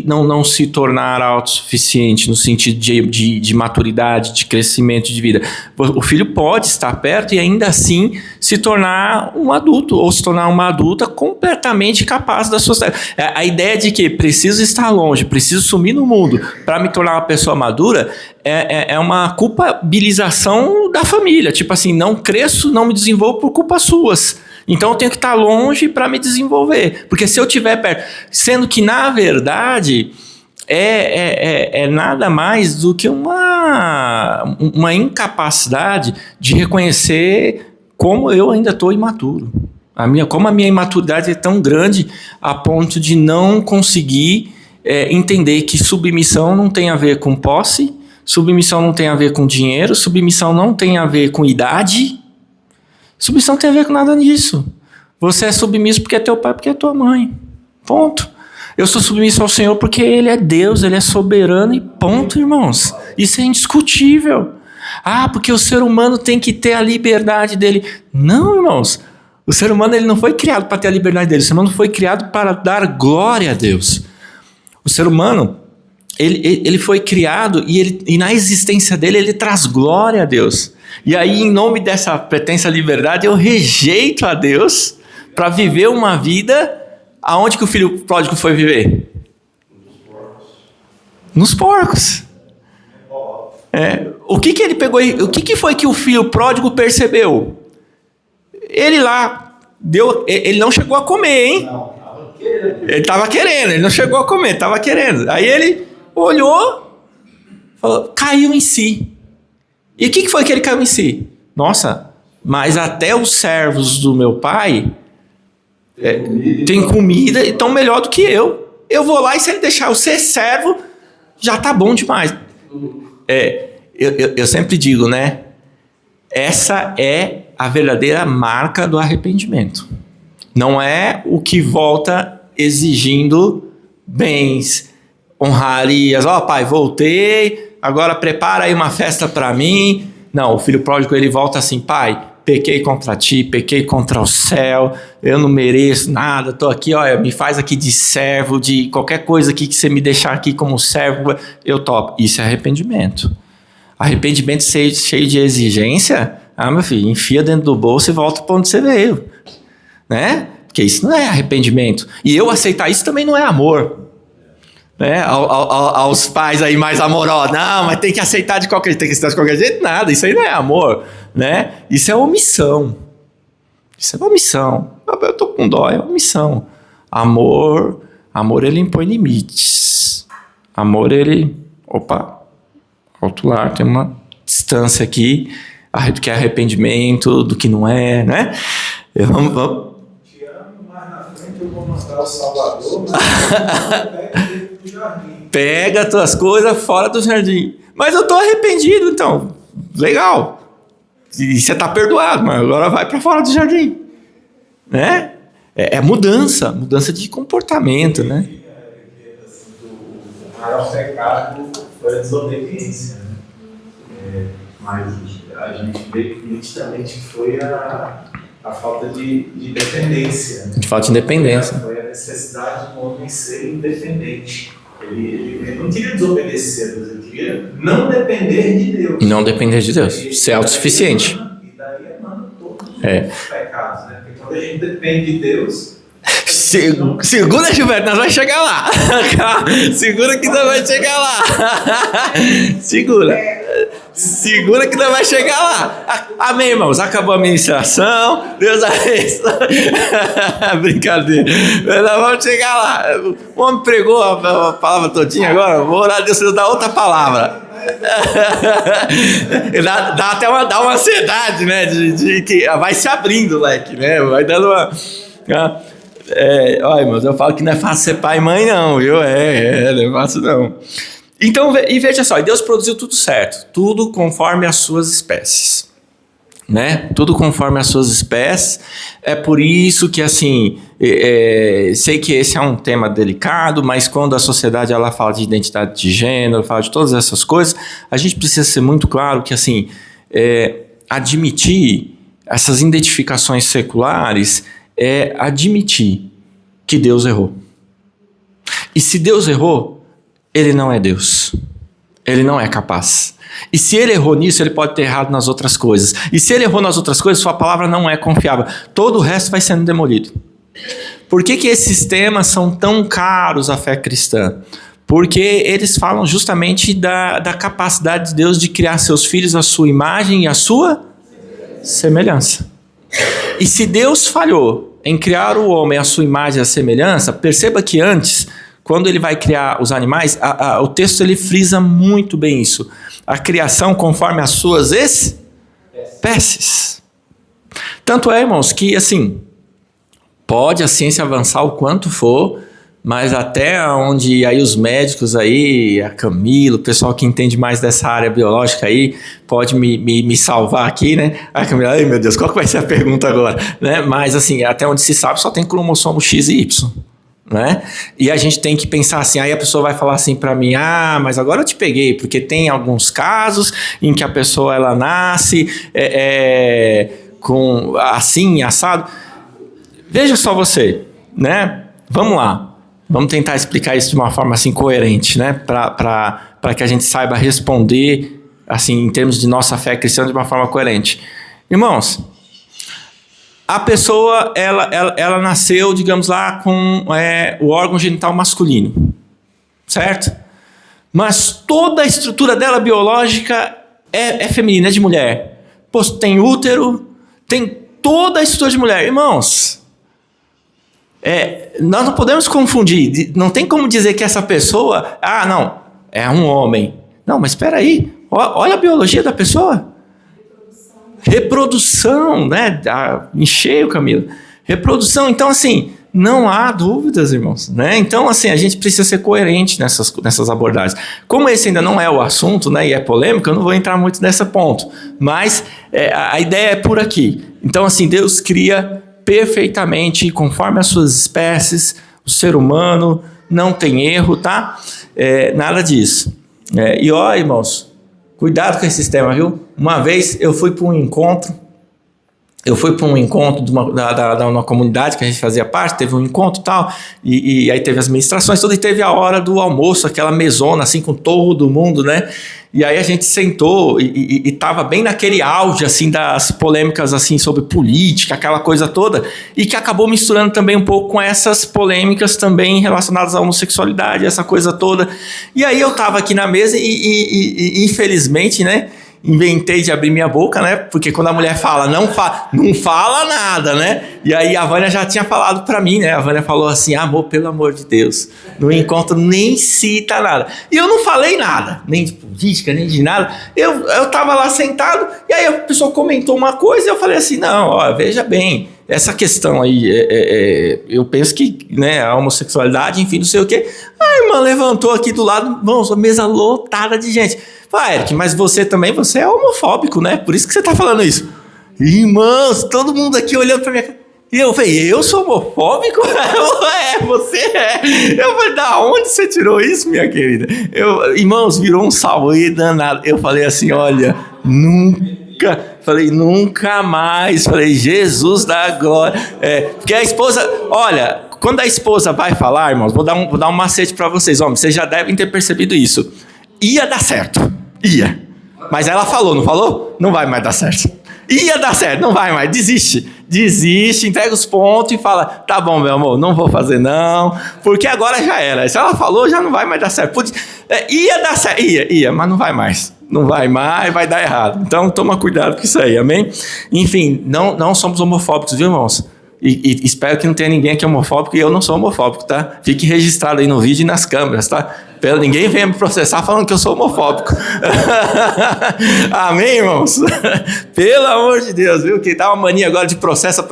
não se tornar autossuficiente no sentido de maturidade, de crescimento de vida. O filho pode estar perto e ainda assim se tornar um adulto, ou se tornar uma adulta completamente capaz das suas tarefas. A ideia de que preciso estar longe, preciso sumir no mundo para me tornar uma pessoa madura é uma culpabilização da família. Tipo assim, não cresço, não me desenvolvo por culpas suas. Então eu tenho que estar longe para me desenvolver. Porque se eu estiver perto... Sendo que, na verdade, é nada mais do que uma incapacidade de reconhecer como eu ainda estou imaturo. Como a minha imaturidade é tão grande a ponto de não conseguir entender que submissão não tem a ver com posse, submissão não tem a ver com dinheiro, submissão não tem a ver com idade... Submissão não tem a ver com nada disso. Você é submisso porque é teu pai, porque é tua mãe. Ponto. Eu sou submisso ao Senhor porque Ele é Deus, Ele é soberano e ponto, irmãos. Isso é indiscutível. Porque o ser humano tem que ter a liberdade dele. Não, irmãos. O ser humano ele não foi criado para ter a liberdade dele. O ser humano foi criado para dar glória a Deus. O ser humano, ele foi criado e na existência dele, ele traz glória a Deus. E aí, em nome dessa pretensa liberdade, eu rejeito a Deus para viver uma vida aonde que o filho pródigo foi viver? Nos porcos. O que ele pegou? O que foi que o filho pródigo percebeu? Ele lá ele não chegou a comer, hein? Ele estava querendo, ele não chegou a comer, estava querendo. Aí ele olhou, falou, caiu em si. E o que foi que ele caiu em si? Nossa, mas até os servos do meu pai têm comida e estão melhor do que eu. Eu vou lá e se ele deixar eu ser servo, já tá bom demais. Eu sempre digo, né? Essa é a verdadeira marca do arrependimento. Não é o que volta exigindo bens, honrarias. Pai, voltei... Agora prepara aí uma festa para mim. Não, o filho pródigo ele volta assim, pai, pequei contra ti, pequei contra o céu, eu não mereço nada, estou aqui, olha, me faz aqui de servo, de qualquer coisa aqui que você me deixar aqui como servo, eu topo. Isso é arrependimento. Arrependimento cheio de exigência, meu filho, enfia dentro do bolso e volta para onde você veio, né? Porque isso não é arrependimento. E eu aceitar isso também não é amor. Né? Aos pais aí mais amorosos, não, mas tem que aceitar de qualquer jeito, tem que aceitar de qualquer jeito, nada, isso aí não é amor, né? Isso é omissão. Isso é omissão. Eu tô com dó, é omissão. Amor ele impõe limites. Amor ele, alto lá, tem uma distância aqui, do que é arrependimento, do que não é, né? Vamos. Te amo, mais na frente eu vou mandar o Salvador, mas pega as tuas coisas fora do jardim. Mas eu tô arrependido, então. Legal. E você tá perdoado, mas agora vai para fora do jardim. Né? É mudança de comportamento, né? O maior pecado foi a desobediência. Né? Mas a gente vê que nitidamente foi a falta de dependência. De falta de independência. Foi a necessidade do homem ser independente. Ele não queria desobedecer a Deus, ele queria não depender de Deus. Não depender de Deus, ser autossuficiente. E daí emana todos os pecados, né? Porque quando a gente depende de Deus... Segura, Gilberto, nós vamos chegar lá. Segura que nós vamos chegar lá. Segura que nós vamos chegar lá. Amém, irmãos. Acabou a ministração. Deus abençoe. Brincadeira. Nós vamos chegar lá. O homem pregou a palavra todinha agora. Vou orar a Deus dar outra palavra. Dá até uma ansiedade, né? De que vai se abrindo o leque, né? Vai dando uma... olha, irmãos, eu falo que não é fácil ser pai e mãe, não, viu? Não é fácil, não. Então, e veja só, Deus produziu tudo certo, tudo conforme as suas espécies, né? Tudo conforme as suas espécies. É por isso que, assim, sei que esse é um tema delicado, mas quando a sociedade ela fala de identidade de gênero, fala de todas essas coisas, a gente precisa ser muito claro que, assim, admitir essas identificações seculares é admitir que Deus errou. E se Deus errou, Ele não é Deus. Ele não é capaz. E se Ele errou nisso, Ele pode ter errado nas outras coisas. E se Ele errou nas outras coisas, sua palavra não é confiável. Todo o resto vai sendo demolido. Por que esses temas são tão caros à fé cristã? Porque eles falam justamente da capacidade de Deus de criar seus filhos à sua imagem e à sua semelhança. E se Deus falhou em criar o homem à sua imagem e à semelhança, perceba que antes, quando ele vai criar os animais, o texto ele frisa muito bem isso. A criação conforme as suas espécies. Tanto é, irmãos, que assim, pode a ciência avançar o quanto for, mas até onde aí os médicos aí, a Camila, o pessoal que entende mais dessa área biológica aí, pode me salvar aqui, né? A Camila, ai meu Deus, qual que vai ser a pergunta agora? Né? Mas assim, até onde se sabe, só tem cromossomo X e Y. Né? E a gente tem que pensar assim, aí a pessoa vai falar assim para mim, mas agora eu te peguei, porque tem alguns casos em que a pessoa ela nasce com assim, assado. Veja só você, né? Vamos lá. Vamos tentar explicar isso de uma forma assim coerente, né? Para que a gente saiba responder assim em termos de nossa fé cristã de uma forma coerente. Irmãos, a pessoa ela nasceu, digamos lá, com o órgão genital masculino, certo? Mas toda a estrutura dela biológica é feminina, é de mulher. Pô, tem útero, tem toda a estrutura de mulher. Irmãos, nós não podemos confundir, não tem como dizer que essa pessoa, não, é um homem. Não, mas espera aí, olha a biologia da pessoa. Reprodução, né? Encheio, Camila. Reprodução, então assim, não há dúvidas, irmãos, né? Então assim, a gente precisa ser coerente nessas abordagens. Como esse ainda não é o assunto, né, e é polêmico, eu não vou entrar muito nesse ponto, mas a ideia é por aqui. Então assim, Deus cria perfeitamente, conforme as suas espécies, o ser humano não tem erro, tá? Nada disso. E irmãos, cuidado com esse sistema, viu? Uma vez eu fui para um encontro eu fui para um encontro de uma comunidade que a gente fazia parte, teve um encontro e tal, e aí teve as ministrações, tudo, e teve a hora do almoço, aquela mesona assim com todo mundo, né? E aí a gente sentou e tava bem naquele auge assim das polêmicas assim sobre política, aquela coisa toda, e que acabou misturando também um pouco com essas polêmicas também relacionadas à homossexualidade, essa coisa toda. E aí eu tava aqui na mesa e infelizmente, né, inventei de abrir minha boca, né? Porque quando a mulher fala, não fala nada, né? E aí a Vânia já tinha falado pra mim, né? A Vânia falou assim, amor, pelo amor de Deus, no encontro nem cita nada. E eu não falei nada, nem de política, nem de nada. Eu tava lá sentado, e aí a pessoa comentou uma coisa, e eu falei assim, não, ó, veja bem, essa questão aí, eu penso que, né, a homossexualidade, enfim, não sei o quê. A irmã levantou aqui do lado, vamos, a mesa lotada de gente. Fala, Eric, mas você também, você é homofóbico, né? Por isso que você tá falando isso. Irmãos, todo mundo aqui olhando pra minha cara. E eu falei, eu sou homofóbico? Você é. Eu falei, da onde você tirou isso, minha querida? Irmãos, virou um salve danado. Eu falei assim, olha, nunca mais. Falei, Jesus da glória. Porque a esposa, olha, quando a esposa vai falar, irmãos, vou dar um macete pra vocês. Homens, vocês já devem ter percebido isso. Ia dar certo. Ia. Mas ela falou, não falou? Não vai mais dar certo. Ia dar certo, não vai mais. Desiste, entrega os pontos e fala, tá bom, meu amor, não vou fazer não, porque agora já era. Se ela falou, já não vai mais dar certo. Ia dar certo, ia, mas não vai mais. Não vai mais, vai dar errado. Então, toma cuidado com isso aí, amém? Enfim, não somos homofóbicos, viu, irmãos? E espero que não tenha ninguém aqui homofóbico, e eu não sou homofóbico, tá? Fique registrado aí no vídeo e nas câmeras, tá? Ninguém venha me processar falando que eu sou homofóbico. Amém, irmãos? Pelo amor de Deus, viu? Quem dá uma mania agora de processa,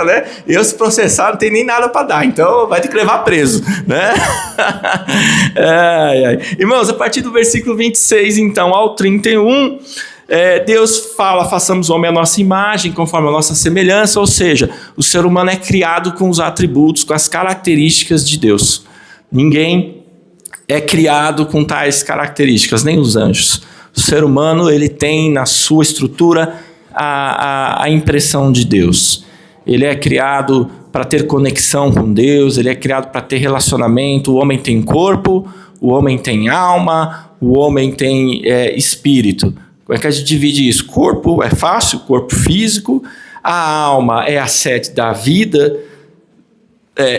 né? Eu, se processar, não tem nem nada para dar, então vai ter que levar preso, né? Irmãos, a partir do versículo 26, então, ao 31... Deus fala, façamos o homem à nossa imagem, conforme a nossa semelhança, ou seja, o ser humano é criado com os atributos, com as características de Deus. Ninguém é criado com tais características, nem os anjos. O ser humano, ele tem na sua estrutura a impressão de Deus. Ele é criado para ter conexão com Deus, ele é criado para ter relacionamento. O homem tem corpo, o homem tem alma, o homem tem espírito. Como é que a gente divide isso? Corpo é fácil, corpo físico. A alma é a sede da vida,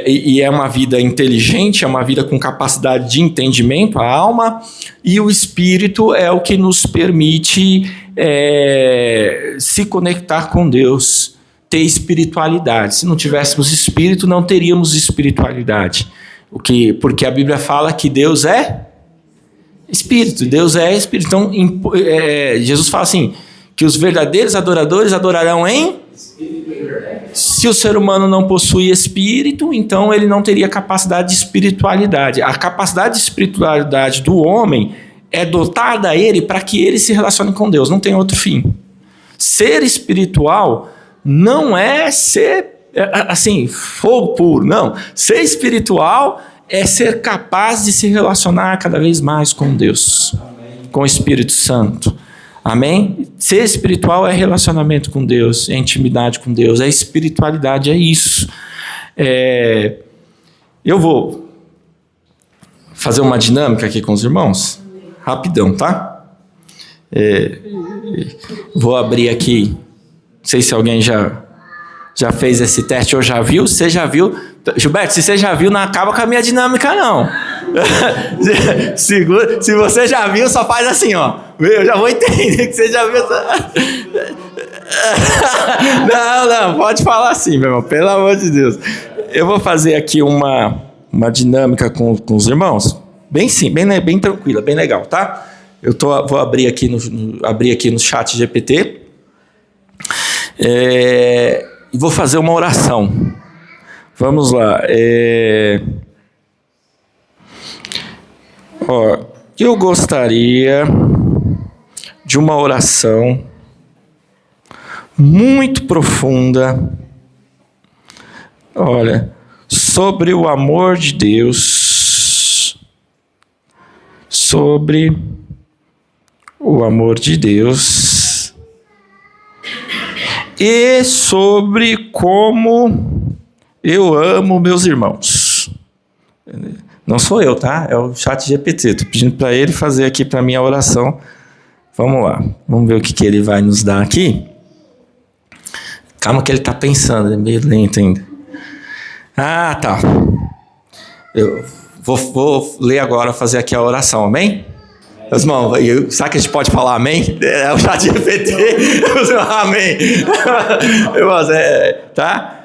e é uma vida inteligente, é uma vida com capacidade de entendimento, a alma. E o espírito é o que nos permite se conectar com Deus, ter espiritualidade. Se não tivéssemos espírito, não teríamos espiritualidade. Porque a Bíblia fala que Deus é Espírito, Deus é Espírito. Então, Jesus fala assim, que os verdadeiros adoradores adorarão em... Se o ser humano não possui Espírito, então ele não teria capacidade de espiritualidade. A capacidade de espiritualidade do homem é dotada a ele para que ele se relacione com Deus, não tem outro fim. Ser espiritual não é ser, assim, fogo puro, não. Ser espiritual é ser capaz de se relacionar cada vez mais com Deus, amém, com o Espírito Santo. Amém? Ser espiritual é relacionamento com Deus, é intimidade com Deus, é espiritualidade, é isso. Eu vou fazer uma dinâmica aqui com os irmãos, rapidão, tá? Vou abrir aqui, não sei se alguém já fez esse teste ou já viu. Você já viu? Gilberto, se você já viu, não acaba com a minha dinâmica, não. Se você já viu, só faz assim, ó. Eu já vou entender que você já viu. Não, pode falar assim, meu irmão, pelo amor de Deus. Eu vou fazer aqui uma dinâmica com os irmãos, bem simples, bem tranquila, bem legal, tá? Vou abrir aqui no chat GPT. E vou fazer uma oração. Vamos lá. Eu gostaria de uma oração muito profunda, sobre o amor de Deus, sobre o amor de Deus e sobre como eu amo meus irmãos. Não sou eu, tá? É o ChatGPT. Estou pedindo para ele fazer aqui para mim a oração. Vamos lá. Vamos ver o que ele vai nos dar aqui. Calma que ele está pensando, é meio lento ainda. Ah, tá. Eu vou ler agora, fazer aqui a oração, amém? Meus irmãos, sabe que a gente pode falar amém? É o ChatGPT. Amém. Irmãos, tá?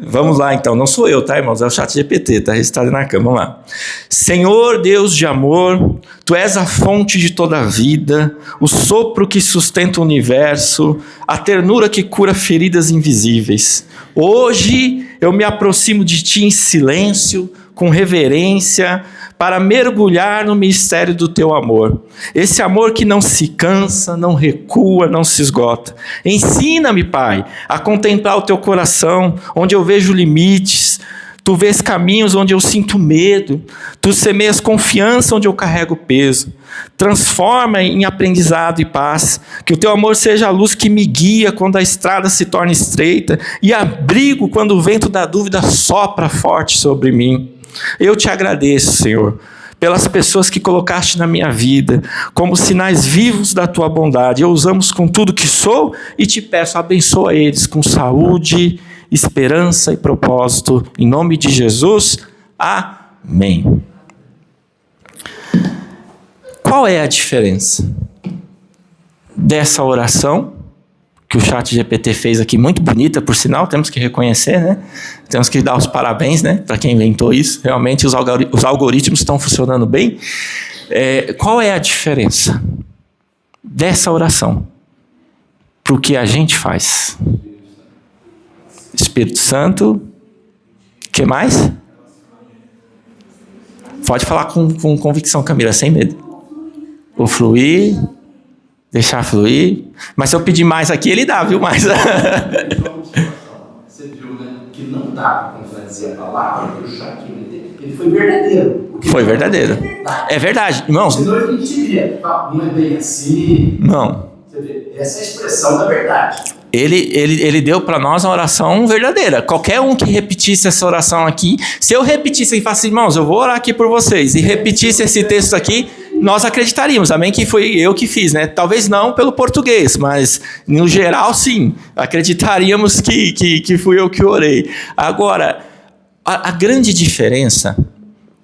Vamos lá então, não sou eu, tá, irmãos? É o ChatGPT, está registrado na cama. Vamos lá. Senhor Deus de amor, Tu és a fonte de toda a vida, o sopro que sustenta o universo, a ternura que cura feridas invisíveis. Hoje eu me aproximo de Ti em silêncio, com reverência, para mergulhar no mistério do Teu amor. Esse amor que não se cansa, não recua, não se esgota. Ensina-me, Pai, a contemplar o Teu coração, onde eu vejo limites. Tu vês caminhos onde eu sinto medo. Tu semeias confiança onde eu carrego peso. Transforma em aprendizado e paz. Que o Teu amor seja a luz que me guia quando a estrada se torna estreita e abrigo quando o vento da dúvida sopra forte sobre mim. Eu te agradeço, Senhor, pelas pessoas que colocaste na minha vida, como sinais vivos da Tua bondade. Eu os amo com tudo que sou e te peço, abençoa eles com saúde, esperança e propósito. Em nome de Jesus, amém. Qual é a diferença dessa oração que o ChatGPT fez aqui, muito bonita, por sinal, temos que reconhecer, né? Temos que dar os parabéns, né, para quem inventou isso. Realmente os algoritmos estão funcionando bem. Qual é a diferença dessa oração para o que a gente faz? Espírito Santo. O que mais? Pode falar com convicção, Camila, sem medo. O fluir. Deixar fluir. Mas se eu pedir mais aqui, ele dá, viu? Mais. Você viu, né? Que não dá para contradizer a palavra, que o ChatGPT, ele foi verdadeiro. Foi verdadeiro. É verdade. Irmãos. Senão a gente diria, não é bem assim. Não. Você vê, essa é a expressão da verdade. Ele deu para nós uma oração verdadeira. Qualquer um que repetisse essa oração aqui, se eu repetisse e falasse, irmãos, eu vou orar aqui por vocês, e repetisse esse texto aqui, nós acreditaríamos, amém, que foi eu que fiz, né? Talvez não pelo português, mas no geral sim, acreditaríamos que fui eu que orei. Agora, a grande diferença,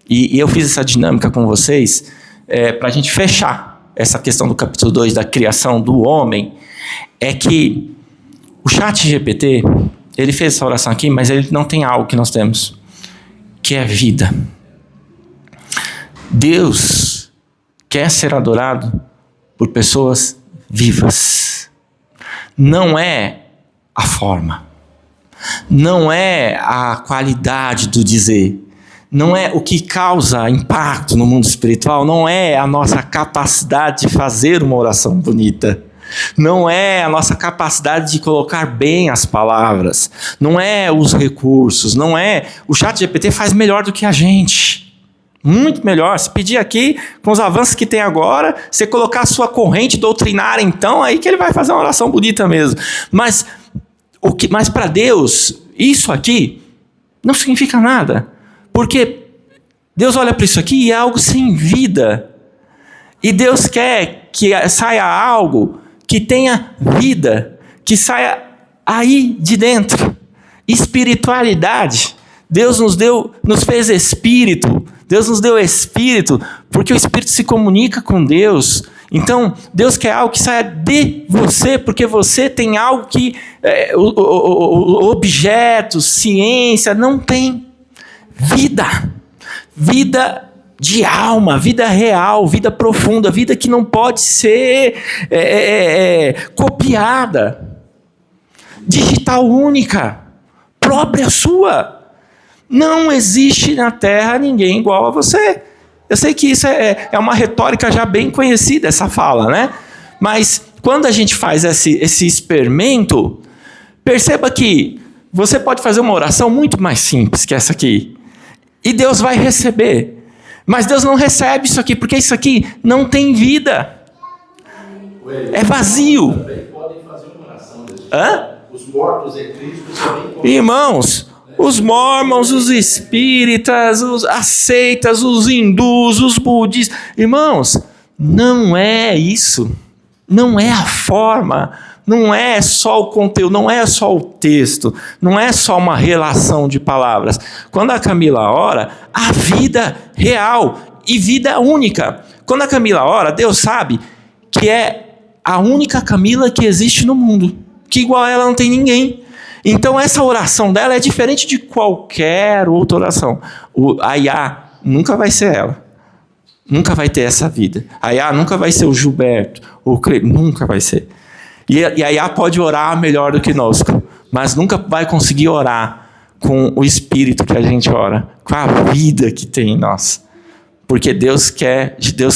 e eu fiz essa dinâmica com vocês, para a gente fechar essa questão do capítulo 2 da criação do homem, é que o ChatGPT, ele fez essa oração aqui, mas ele não tem algo que nós temos, que é vida. Deus quer ser adorado por pessoas vivas. Não é a forma, não é a qualidade do dizer, não é o que causa impacto no mundo espiritual, não é a nossa capacidade de fazer uma oração bonita. Não é a nossa capacidade de colocar bem as palavras, não é os recursos, não é... O ChatGPT faz melhor do que a gente, muito melhor. Se pedir aqui, com os avanços que tem agora, você colocar a sua corrente doutrinária, então, aí que ele vai fazer uma oração bonita mesmo. Mas para Deus, isso aqui não significa nada, porque Deus olha para isso aqui e é algo sem vida, e Deus quer que saia algo que tenha vida, que saia aí de dentro. Espiritualidade. Deus nos fez espírito. Deus nos deu espírito, porque o espírito se comunica com Deus. Então, Deus quer algo que saia de você, porque você tem algo que objetos, ciência, não tem. Vida. Vida de alma, vida real, vida profunda, vida que não pode ser copiada, digital única, própria sua. Não existe na Terra ninguém igual a você. Eu sei que isso é uma retórica já bem conhecida, essa fala, né? Mas quando a gente faz esse experimento, perceba que você pode fazer uma oração muito mais simples que essa aqui, e Deus vai receber. Mas Deus não recebe isso aqui, porque isso aqui não tem vida. É vazio. Também podem fazer uma oração desse Hã? Os mortos em Cristo também. Irmãos, os mormons, os espíritas, as seitas, os hindus, os budistas. Irmãos, não é isso. Não é a forma. Não é só o conteúdo, não é só o texto, não é só uma relação de palavras. Quando a Camila ora, a vida real e vida única. Quando a Camila ora, Deus sabe que é a única Camila que existe no mundo, que igual a ela não tem ninguém. Então essa oração dela é diferente de qualquer outra oração. A Yá nunca vai ser ela. Nunca vai ter essa vida. A Yá nunca vai ser o Gilberto, o Cleber, nunca vai ser. E a Yá pode orar melhor do que nós, mas nunca vai conseguir orar com o espírito que a gente ora, com a vida que tem em nós. Porque Deus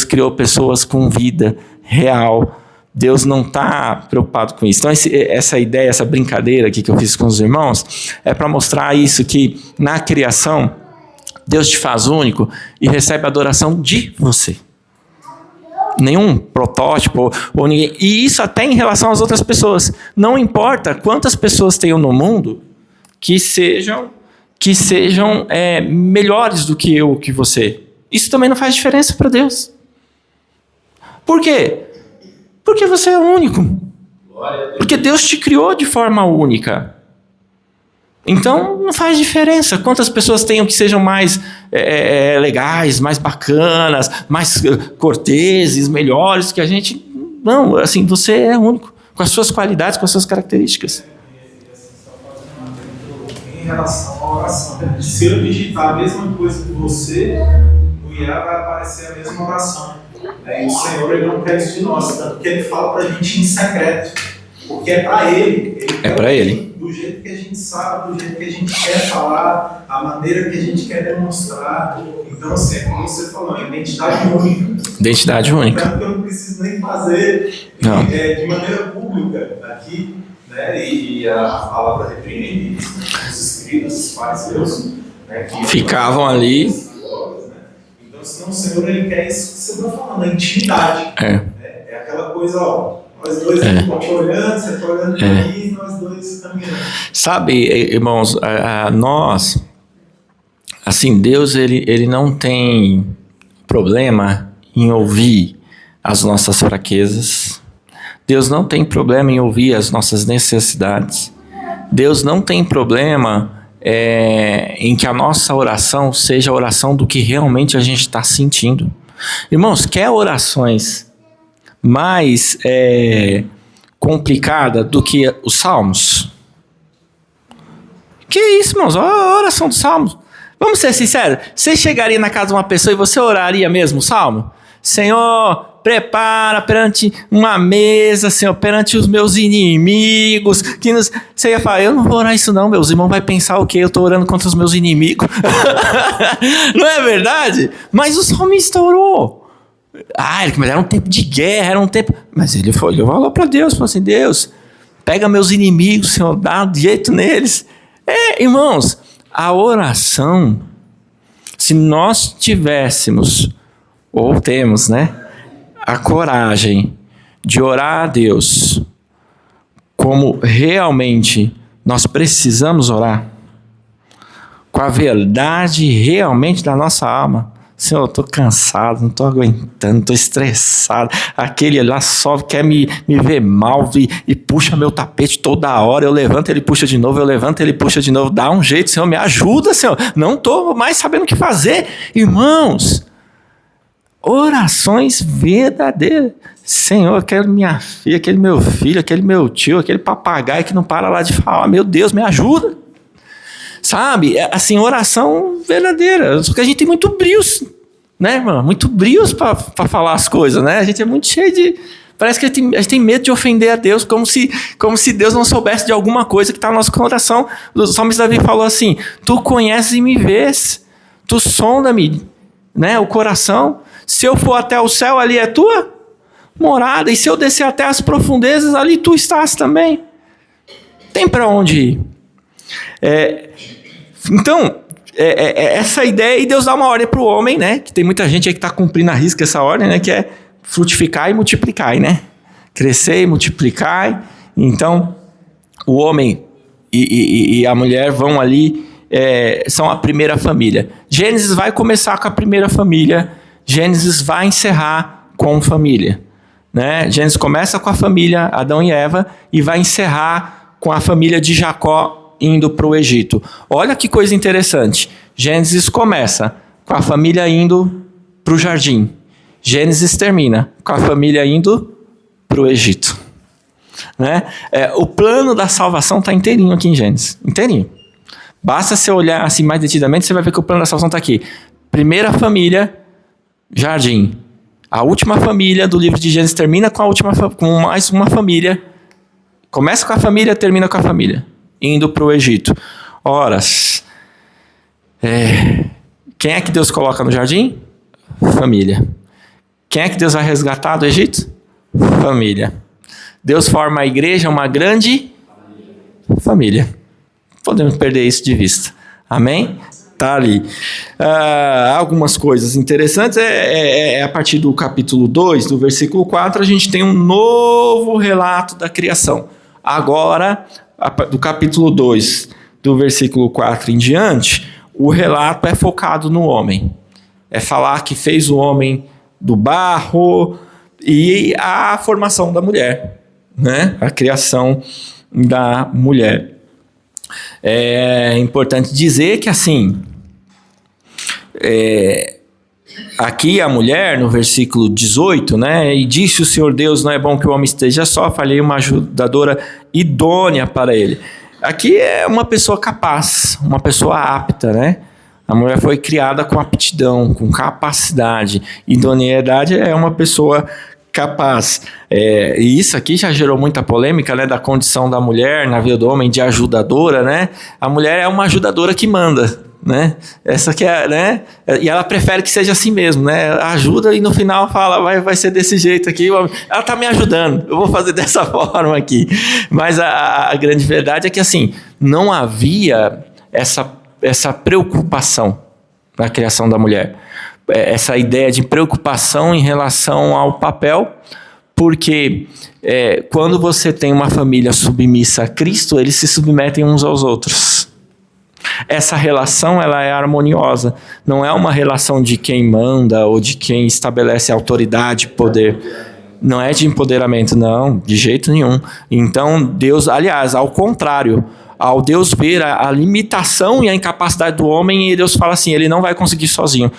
criou pessoas com vida real. Deus não está preocupado com isso. Então essa ideia, essa brincadeira aqui que eu fiz com os irmãos, é para mostrar isso, que na criação, Deus te faz único e recebe a adoração de você. Nenhum protótipo ou ninguém. E isso até em relação às outras pessoas. Não importa quantas pessoas tenham no mundo que sejam melhores do que eu, que você. Isso também não faz diferença para Deus. Por quê? Porque você é único. Porque Deus te criou de forma única. Então não faz diferença quantas pessoas tenham que sejam mais legais, mais bacanas, mais corteses, melhores que a gente. Não, assim, você é único, com as suas qualidades, com as suas características. Em relação à oração, se eu digitar a mesma coisa que você, o IA vai aparecer a mesma oração. E o Senhor, ele não quer isso de nós, tanto que ele fala para a gente em secreto, porque é para ele. É para ele. Do jeito que a gente sabe, do jeito que a gente quer falar, a maneira que a gente quer demonstrar. Então, assim, como você falou, é identidade única. Identidade única. Tanto que eu não preciso nem fazer de maneira pública aqui, né? E a palavra repreende isso, né? Os escribas, os fariseus, né? Que ficavam ali. Então, senão o Senhor, ele quer isso que você está falando, a intimidade. É aquela coisa, ó. Nós dois estamos te olhando, você está olhando para mim, nós dois caminhando. Sabe, irmãos, nós, assim, Deus, ele não tem problema em ouvir as nossas fraquezas. Deus não tem problema em ouvir as nossas necessidades. Deus não tem problema em que a nossa oração seja a oração do que realmente a gente está sentindo. Irmãos, quer orações mais complicada do que os salmos? Que isso, irmãos? A oração dos salmos. Vamos ser sinceros. Você chegaria na casa de uma pessoa e você oraria mesmo o salmo? Senhor, prepara perante uma mesa, Senhor, perante os meus inimigos. Você ia falar, eu não vou orar isso não, meus irmãos vai pensar o quê? Eu estou orando contra os meus inimigos. Não é verdade? Mas o salmista orou. Mas era um tempo de guerra, era um tempo... Mas ele falou para Deus, falou assim, Deus, pega meus inimigos, Senhor, dá um jeito neles. Irmãos, a oração, se nós tivéssemos, ou temos, né, a coragem de orar a Deus como realmente nós precisamos orar, com a verdade realmente da nossa alma. Senhor, eu estou cansado, não estou aguentando, estou estressado. Aquele lá só quer me ver mal e puxa meu tapete toda hora. Eu levanto, ele puxa de novo, eu levanto, ele puxa de novo. Dá um jeito, Senhor, me ajuda, Senhor. Não estou mais sabendo o que fazer. Irmãos, orações verdadeiras. Senhor, aquele minha filha, aquele meu filho, aquele meu tio, aquele papagaio que não para lá de falar. Meu Deus, me ajuda. Sabe, assim, oração verdadeira. Só que a gente tem muito brios, né, irmão? Muito brios para falar as coisas, né? A gente é muito cheio de... Parece que a gente tem medo de ofender a Deus, como se Deus não soubesse de alguma coisa que está no nosso coração. O salmista Davi falou assim, tu conheces e me vês, tu sonda-me, né, o coração. Se eu for até o céu, ali é tua morada. E se eu descer até as profundezas, ali tu estás também. Tem para onde ir. Então, essa ideia, e Deus dá uma ordem para o homem, né? Que tem muita gente aí que está cumprindo a risca essa ordem, né? Que é frutificar e multiplicar, né? Crescer e multiplicar. Então, o homem e a mulher vão ali, são a primeira família. Gênesis vai começar com a primeira família, Gênesis vai encerrar com família. Né? Gênesis começa com a família Adão e Eva e vai encerrar com a família de Jacó indo para o Egito. Olha que coisa interessante. Gênesis começa com a família indo para o jardim. Gênesis termina com a família indo para o Egito. Né? O plano da salvação está inteirinho aqui em Gênesis. Inteirinho. Basta você olhar assim mais detidamente, você vai ver que o plano da salvação está aqui. Primeira família, jardim. A última família do livro de Gênesis termina com mais uma família. Começa com a família, termina com a família. Indo para o Egito. Ora, quem é que Deus coloca no jardim? Família. Quem é que Deus vai resgatar do Egito? Família. Deus forma a igreja uma grande família. Podemos perder isso de vista. Amém? Tá ali. Algumas coisas interessantes. A partir do capítulo 2, do versículo 4, a gente tem um novo relato da criação. Agora, do capítulo 2, do versículo 4 em diante, o relato é focado no homem. É falar que fez o homem do barro e a formação da mulher, né? A criação da mulher. É importante dizer que, assim, aqui a mulher, no versículo 18, né? E disse o Senhor Deus, não é bom que o homem esteja só, falei uma ajudadora idônea para ele. Aqui é uma pessoa capaz, uma pessoa apta, né? A mulher foi criada com aptidão, com capacidade. Idoneidade é uma pessoa capaz. E isso aqui já gerou muita polêmica, né? Da condição da mulher na vida do homem de ajudadora, né? A mulher é uma ajudadora que manda, né? Essa que é, né? E ela prefere que seja assim mesmo, né? Ajuda e no final fala, vai ser desse jeito aqui. Ela está me ajudando, eu vou fazer dessa forma aqui. Mas a grande verdade é que, assim, não havia essa preocupação na criação da mulher. Essa ideia de preocupação em relação ao papel, porque quando você tem uma família submissa a Cristo, eles se submetem uns aos outros. Essa relação, ela é harmoniosa. Não é uma relação de quem manda ou de quem estabelece autoridade, poder. Não é de empoderamento, não, de jeito nenhum. Então, Deus, aliás, ao contrário, ao Deus ver a limitação e a incapacidade do homem, e Deus fala assim, ele não vai conseguir sozinho,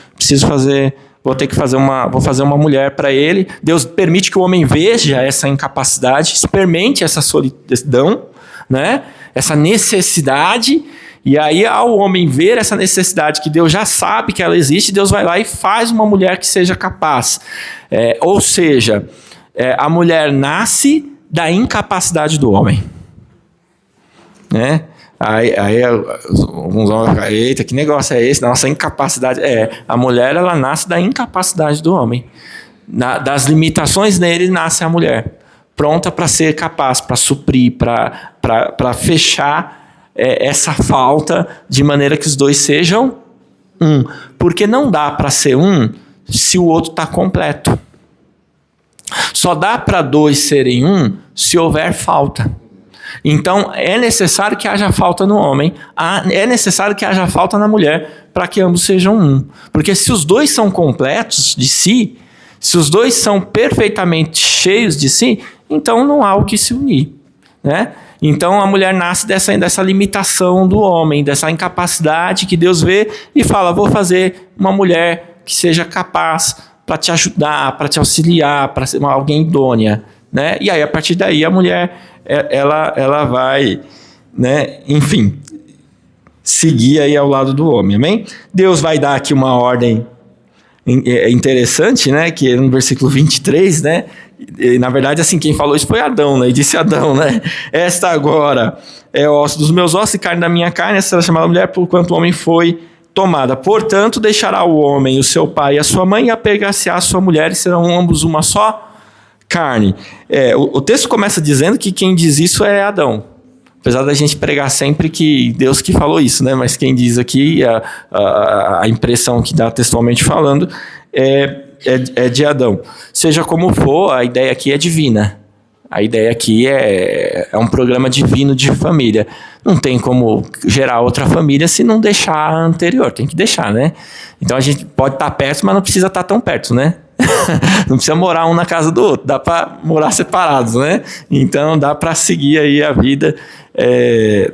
vou fazer uma mulher para ele. Deus permite que o homem veja essa incapacidade, experimente essa solidão, né? Essa necessidade, e aí ao homem ver essa necessidade que Deus já sabe que ela existe, Deus vai lá e faz uma mulher que seja capaz. Ou seja, a mulher nasce da incapacidade do homem. Né? Aí alguns vão ficar, eita, que negócio é esse? Nossa, incapacidade. A mulher, ela nasce da incapacidade do homem. Das limitações nele nasce a mulher, pronta para ser capaz, para suprir, para fechar essa falta, de maneira que os dois sejam um. Porque não dá para ser um se o outro está completo. Só dá para dois serem um se houver falta. Então, é necessário que haja falta no homem, é necessário que haja falta na mulher, para que ambos sejam um. Porque se os dois são completos de si, se os dois são perfeitamente cheios de si, então não há o que se unir, né? Então, a mulher nasce dessa limitação do homem, dessa incapacidade que Deus vê e fala, vou fazer uma mulher que seja capaz para te ajudar, para te auxiliar, para ser alguém idônea, né? E aí, a partir daí, a mulher, ela vai, né, enfim, seguir aí ao lado do homem, amém? Deus vai dar aqui uma ordem interessante, né, que é no versículo 23, né? E, na verdade, assim, quem falou isso foi Adão, né? E disse Adão, né? Esta agora é osso dos meus ossos e carne da minha carne, essa será chamada mulher, porquanto o homem foi tomada. Portanto, deixará o homem o seu pai e a sua mãe e apegar-se-á a sua mulher e serão ambos uma só carne. O texto começa dizendo que quem diz isso é Adão. Apesar da gente pregar sempre que Deus que falou isso, né? Mas quem diz aqui, a impressão que dá textualmente falando, é de Adão. Seja como for, a ideia aqui é divina. A ideia aqui é um programa divino de família. Não tem como gerar outra família se não deixar a anterior. Tem que deixar, né? Então a gente pode estar perto, mas não precisa estar tão perto, né? Não precisa morar um na casa do outro. Dá para morar separados, né? Então dá para seguir aí a vida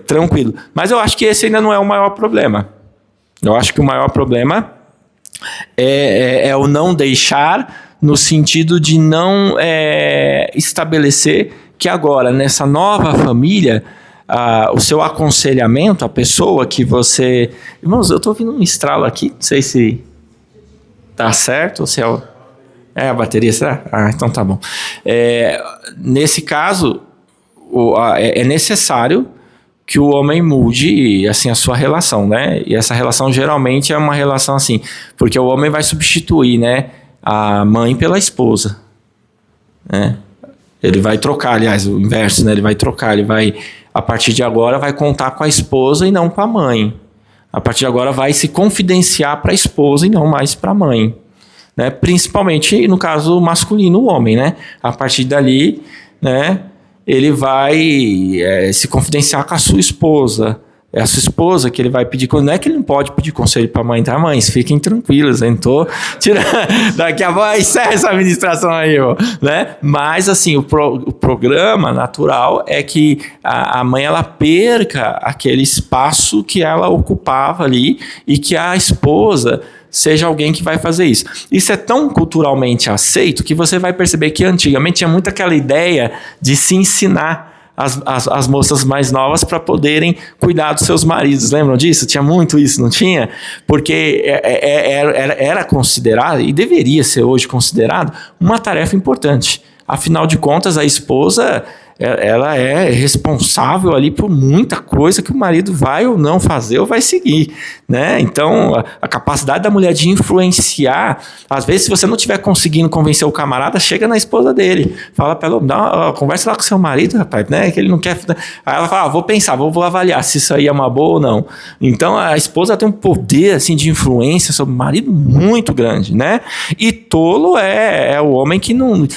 tranquilo. Mas eu acho que esse ainda não é o maior problema. Eu acho que o maior problema é o não deixar, no sentido de não estabelecer que agora, nessa nova família, o seu aconselhamento, a pessoa que você... Irmãos, eu estou ouvindo um estralo aqui, não sei se tá certo ou se é a bateria, será? Então tá bom. Nesse caso, é necessário que o homem mude, assim, a sua relação, né? E essa relação geralmente é uma relação assim, porque o homem vai substituir, né, a mãe pela esposa, né? Ele vai trocar, aliás, o inverso, né? Ele vai trocar, ele vai, a partir de agora, vai contar com a esposa e não com a mãe. A partir de agora vai se confidenciar para a esposa e não mais para a mãe, né? Principalmente no caso masculino, o homem, né? A partir dali, né, ele vai se confidenciar com a sua esposa. É a sua esposa que ele vai pedir. Não é que ele não pode pedir conselho para a mãe, tá? Mães, fiquem tranquilos, hein? Daqui a pouco encerra essa administração aí, ó, né? Mas, assim, o programa natural é que a mãe, ela perca aquele espaço que ela ocupava ali e que a esposa seja alguém que vai fazer isso. Isso é tão culturalmente aceito que você vai perceber que antigamente tinha muito aquela ideia de se ensinar as moças mais novas para poderem cuidar dos seus maridos. Lembram disso? Tinha muito isso, não tinha? Porque era considerado, e deveria ser hoje considerado, uma tarefa importante. Afinal de contas, a esposa, ela é responsável ali por muita coisa que o marido vai ou não fazer ou vai seguir, né? Então, a capacidade da mulher de influenciar, às vezes, se você não estiver conseguindo convencer o camarada, chega na esposa dele, fala para ela, conversa lá com seu marido, rapaz, né? Que ele não quer... Aí ela fala, vou pensar, vou avaliar se isso aí é uma boa ou não. Então, a esposa tem um poder, assim, de influência sobre o marido muito grande, né? E tolo é o homem que não,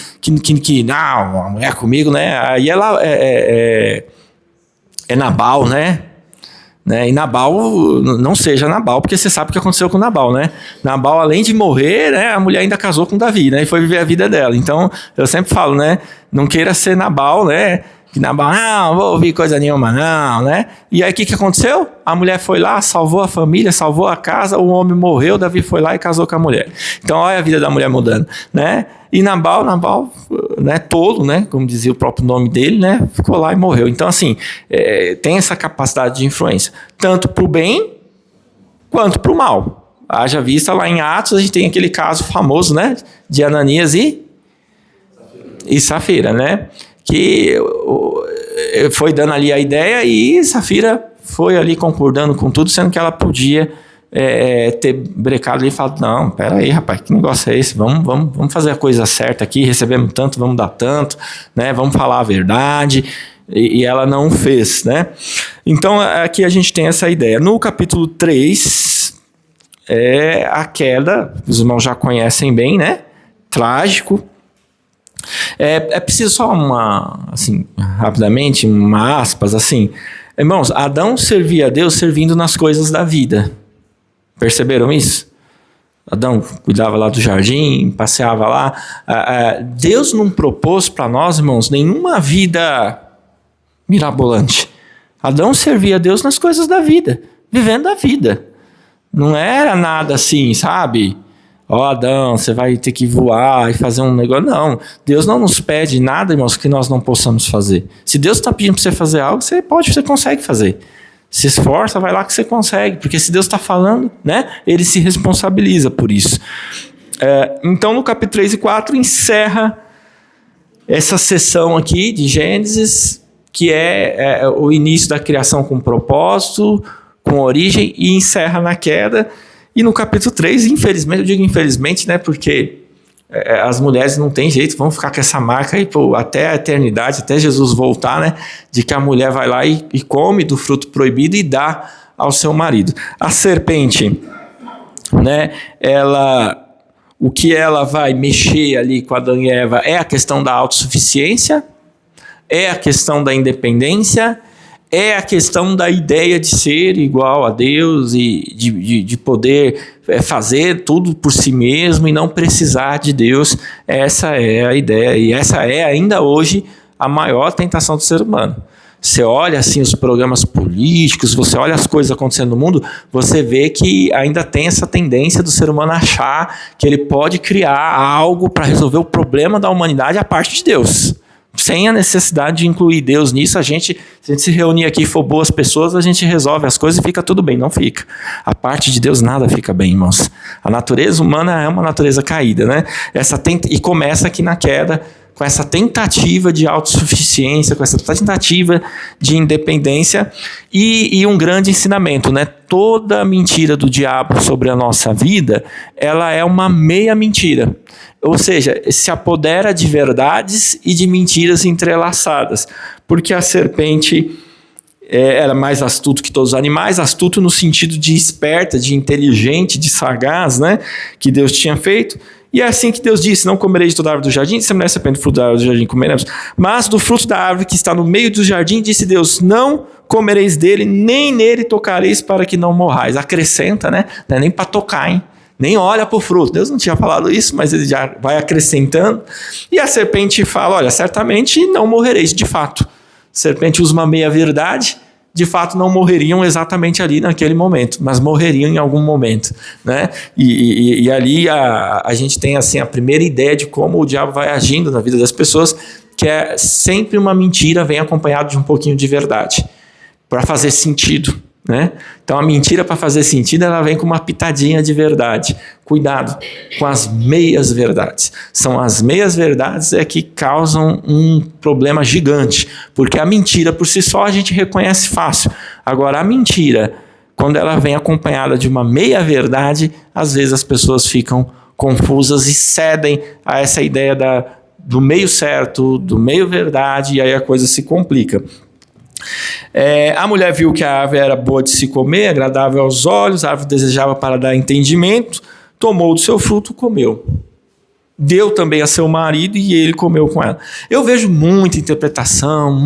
a mulher comigo, né? Aí ela é Nabal, né? E Nabal, não seja Nabal, porque você sabe o que aconteceu com Nabal, né? Nabal, além de morrer, né, a mulher ainda casou com Davi, né? E foi viver a vida dela. Então, eu sempre falo, né? Não queira ser Nabal, né? Que Nabal, não vou ouvir coisa nenhuma, não, né? E aí, o que aconteceu? A mulher foi lá, salvou a família, salvou a casa, o homem morreu, Davi foi lá e casou com a mulher. Então, olha a vida da mulher mudando, né? E Nabal, né, tolo, né, como dizia o próprio nome dele, né, ficou lá e morreu. Então, assim, tem essa capacidade de influência, tanto para o bem quanto para o mal. Haja vista lá em Atos, a gente tem aquele caso famoso, né, de Ananias e Safira, né, que foi dando ali a ideia e Safira foi ali concordando com tudo, sendo que ela podia ter brecado ali e falado, não, peraí, rapaz, que negócio é esse? Vamos fazer a coisa certa aqui, recebemos tanto, vamos dar tanto, né? Vamos falar a verdade, e ela não fez, né? Então, aqui a gente tem essa ideia. No capítulo 3, a queda, os irmãos já conhecem bem, né? Trágico. É preciso só assim, rapidamente, uma aspas, assim. Irmãos, Adão servia a Deus servindo nas coisas da vida. Perceberam isso? Adão cuidava lá do jardim, passeava lá. Deus não propôs para nós, irmãos, nenhuma vida mirabolante. Adão servia a Deus nas coisas da vida, vivendo a vida. Não era nada assim, sabe? Adão, você vai ter que voar e fazer um negócio. Não, Deus não nos pede nada, irmãos, que nós não possamos fazer. Se Deus está pedindo para você fazer algo, você consegue fazer. Se esforça, vai lá que você consegue, porque se Deus está falando, né, ele se responsabiliza por isso. Então, no capítulo 3 e 4, encerra essa sessão aqui de Gênesis, que é o início da criação com propósito, com origem, e encerra na queda. E no capítulo 3, infelizmente, eu digo infelizmente, né, porque as mulheres não tem jeito, vão ficar com essa marca aí até a eternidade, até Jesus voltar, né? De que a mulher vai lá e come do fruto proibido e dá ao seu marido. A serpente, né? O que ela vai mexer ali com Adão e Eva é a questão da autossuficiência, é a questão da independência, é a questão da ideia de ser igual a Deus e de poder fazer tudo por si mesmo e não precisar de Deus. Essa é a ideia, e essa é ainda hoje a maior tentação do ser humano. Você olha assim os programas políticos, você olha as coisas acontecendo no mundo, você vê que ainda tem essa tendência do ser humano achar que ele pode criar algo para resolver o problema da humanidade a parte de Deus. Sem a necessidade de incluir Deus nisso, se a gente se reunir aqui e for boas pessoas, a gente resolve as coisas e fica tudo bem. Não fica. A parte de Deus nada fica bem, irmãos. A natureza humana é uma natureza caída, né? E começa aqui na queda, com essa tentativa de autossuficiência, com essa tentativa de independência e um grande ensinamento, né? Toda mentira do diabo sobre a nossa vida, ela é uma meia mentira. Ou seja, se apodera de verdades e de mentiras entrelaçadas. Porque a serpente era mais astuto que todos os animais, astuto no sentido de esperta, de inteligente, de sagaz, né? Que Deus tinha feito. E é assim que Deus disse: não comereis de toda árvore do jardim, disse a mulher serpente, do fruto da árvore do jardim comeremos. Mas do fruto da árvore que está no meio do jardim, disse Deus: não comereis dele, nem nele tocareis, para que não morrais. Acrescenta, né? Não é nem para tocar, hein? Nem olha para o fruto. Deus não tinha falado isso, mas ele já vai acrescentando. E a serpente fala: olha, certamente não morrereis. De fato, a serpente usa uma meia-verdade. De fato, não morreriam exatamente ali naquele momento, mas morreriam em algum momento, né? E ali a gente tem assim a primeira ideia de como o diabo vai agindo na vida das pessoas, que é sempre uma mentira vem acompanhado de um pouquinho de verdade, para fazer sentido, né? Então a mentira, para fazer sentido, ela vem com uma pitadinha de verdade. Cuidado com as meias verdades. São as meias verdades que causam um problema gigante, porque a mentira por si só a gente reconhece fácil. Agora a mentira, quando ela vem acompanhada de uma meia verdade, às vezes as pessoas ficam confusas e cedem a essa ideia do meio certo, do meio verdade, e aí a coisa se complica. A mulher viu que a árvore era boa de se comer, agradável aos olhos, a árvore desejava para dar entendimento, tomou do seu fruto, comeu. Deu também a seu marido e ele comeu com ela. Eu vejo muita interpretação,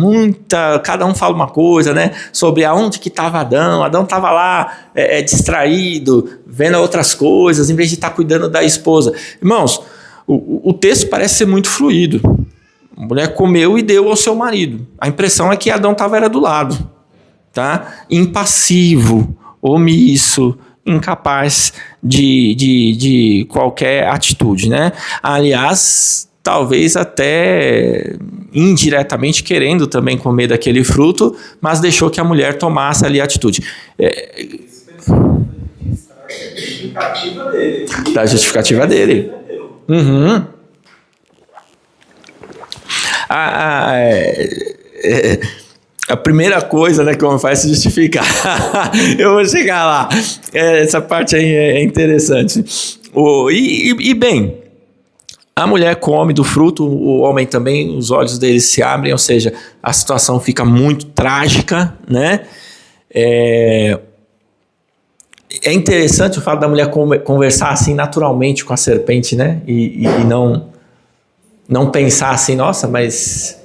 cada um fala uma coisa, né, sobre aonde que estava Adão. Adão estava lá distraído, vendo outras coisas, em vez de estar cuidando da esposa. Irmãos, o texto parece ser muito fluido. A mulher comeu e deu ao seu marido. A impressão é que Adão era do lado, tá? Impassivo, omisso, incapaz de qualquer atitude, né? Aliás, talvez até indiretamente querendo também comer daquele fruto, mas deixou que a mulher tomasse ali a atitude. Da justificativa dele. Uhum. A primeira coisa, né, que o homem faz é se justificar. Eu vou chegar lá. Essa parte aí é interessante. Bem, a mulher come do fruto, o homem também, os olhos dele se abrem, ou seja, a situação fica muito trágica, né? É interessante o fato da mulher conversar assim naturalmente com a serpente, né? E não pensar assim, nossa, mas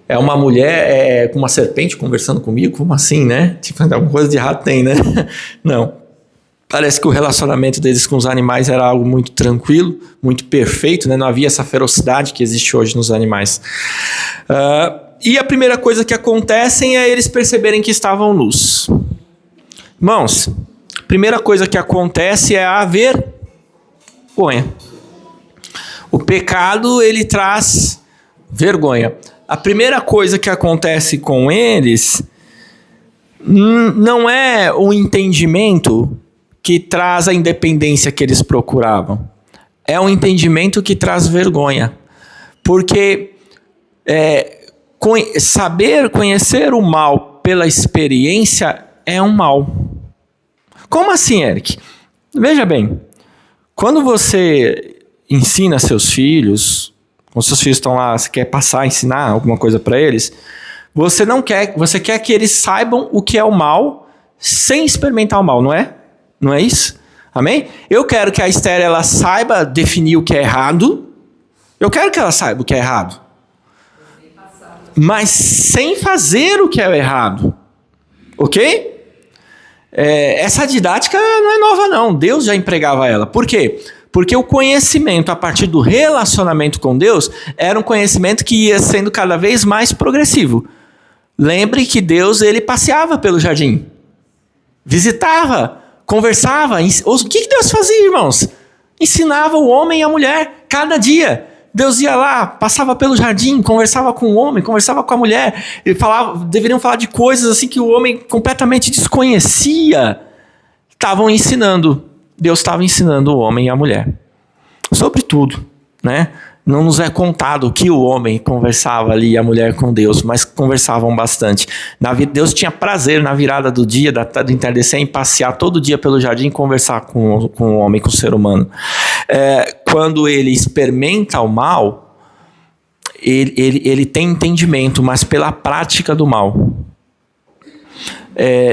é uma mulher com uma serpente conversando comigo? Como assim, né? Tipo, alguma coisa de errado tem, né? Não. Parece que o relacionamento deles com os animais era algo muito tranquilo, muito perfeito, né? Não havia essa ferocidade que existe hoje nos animais. E a primeira coisa que acontece é eles perceberem que estavam nus. Irmãos, a primeira coisa que acontece é a vergonha. O pecado, ele traz vergonha. A primeira coisa que acontece com eles não é o entendimento que traz a independência que eles procuravam. É um entendimento que traz vergonha. Porque conhecer o mal pela experiência é um mal. Como assim, Eric? Veja bem, quando você ensina seus filhos, quando seus filhos estão lá, você quer ensinar alguma coisa para eles, você quer que eles saibam o que é o mal sem experimentar o mal, não é? Não é isso? Amém? Eu quero que a Esther, ela saiba definir o que é errado. Eu quero que ela saiba o que é errado. mas sem fazer o que é o errado. Ok? Essa didática não é nova não, Deus já empregava ela. Por quê? Porque o conhecimento a partir do relacionamento com Deus era um conhecimento que ia sendo cada vez mais progressivo. Lembre que Deus, ele passeava pelo jardim, visitava, conversava. O que Deus fazia, irmãos? Ensinava o homem e a mulher cada dia. Deus ia lá, passava pelo jardim, conversava com o homem, conversava com a mulher, e deveriam falar de coisas assim que o homem completamente desconhecia. Estavam ensinando, Deus estava ensinando o homem e a mulher. Sobre tudo, né? Não nos é contado que o homem conversava ali e a mulher com Deus, mas conversavam bastante. Deus tinha prazer na virada do dia, do entardecer, em passear todo dia pelo jardim e conversar com o homem, com o ser humano. Quando ele experimenta o mal, ele tem entendimento, mas pela prática do mal.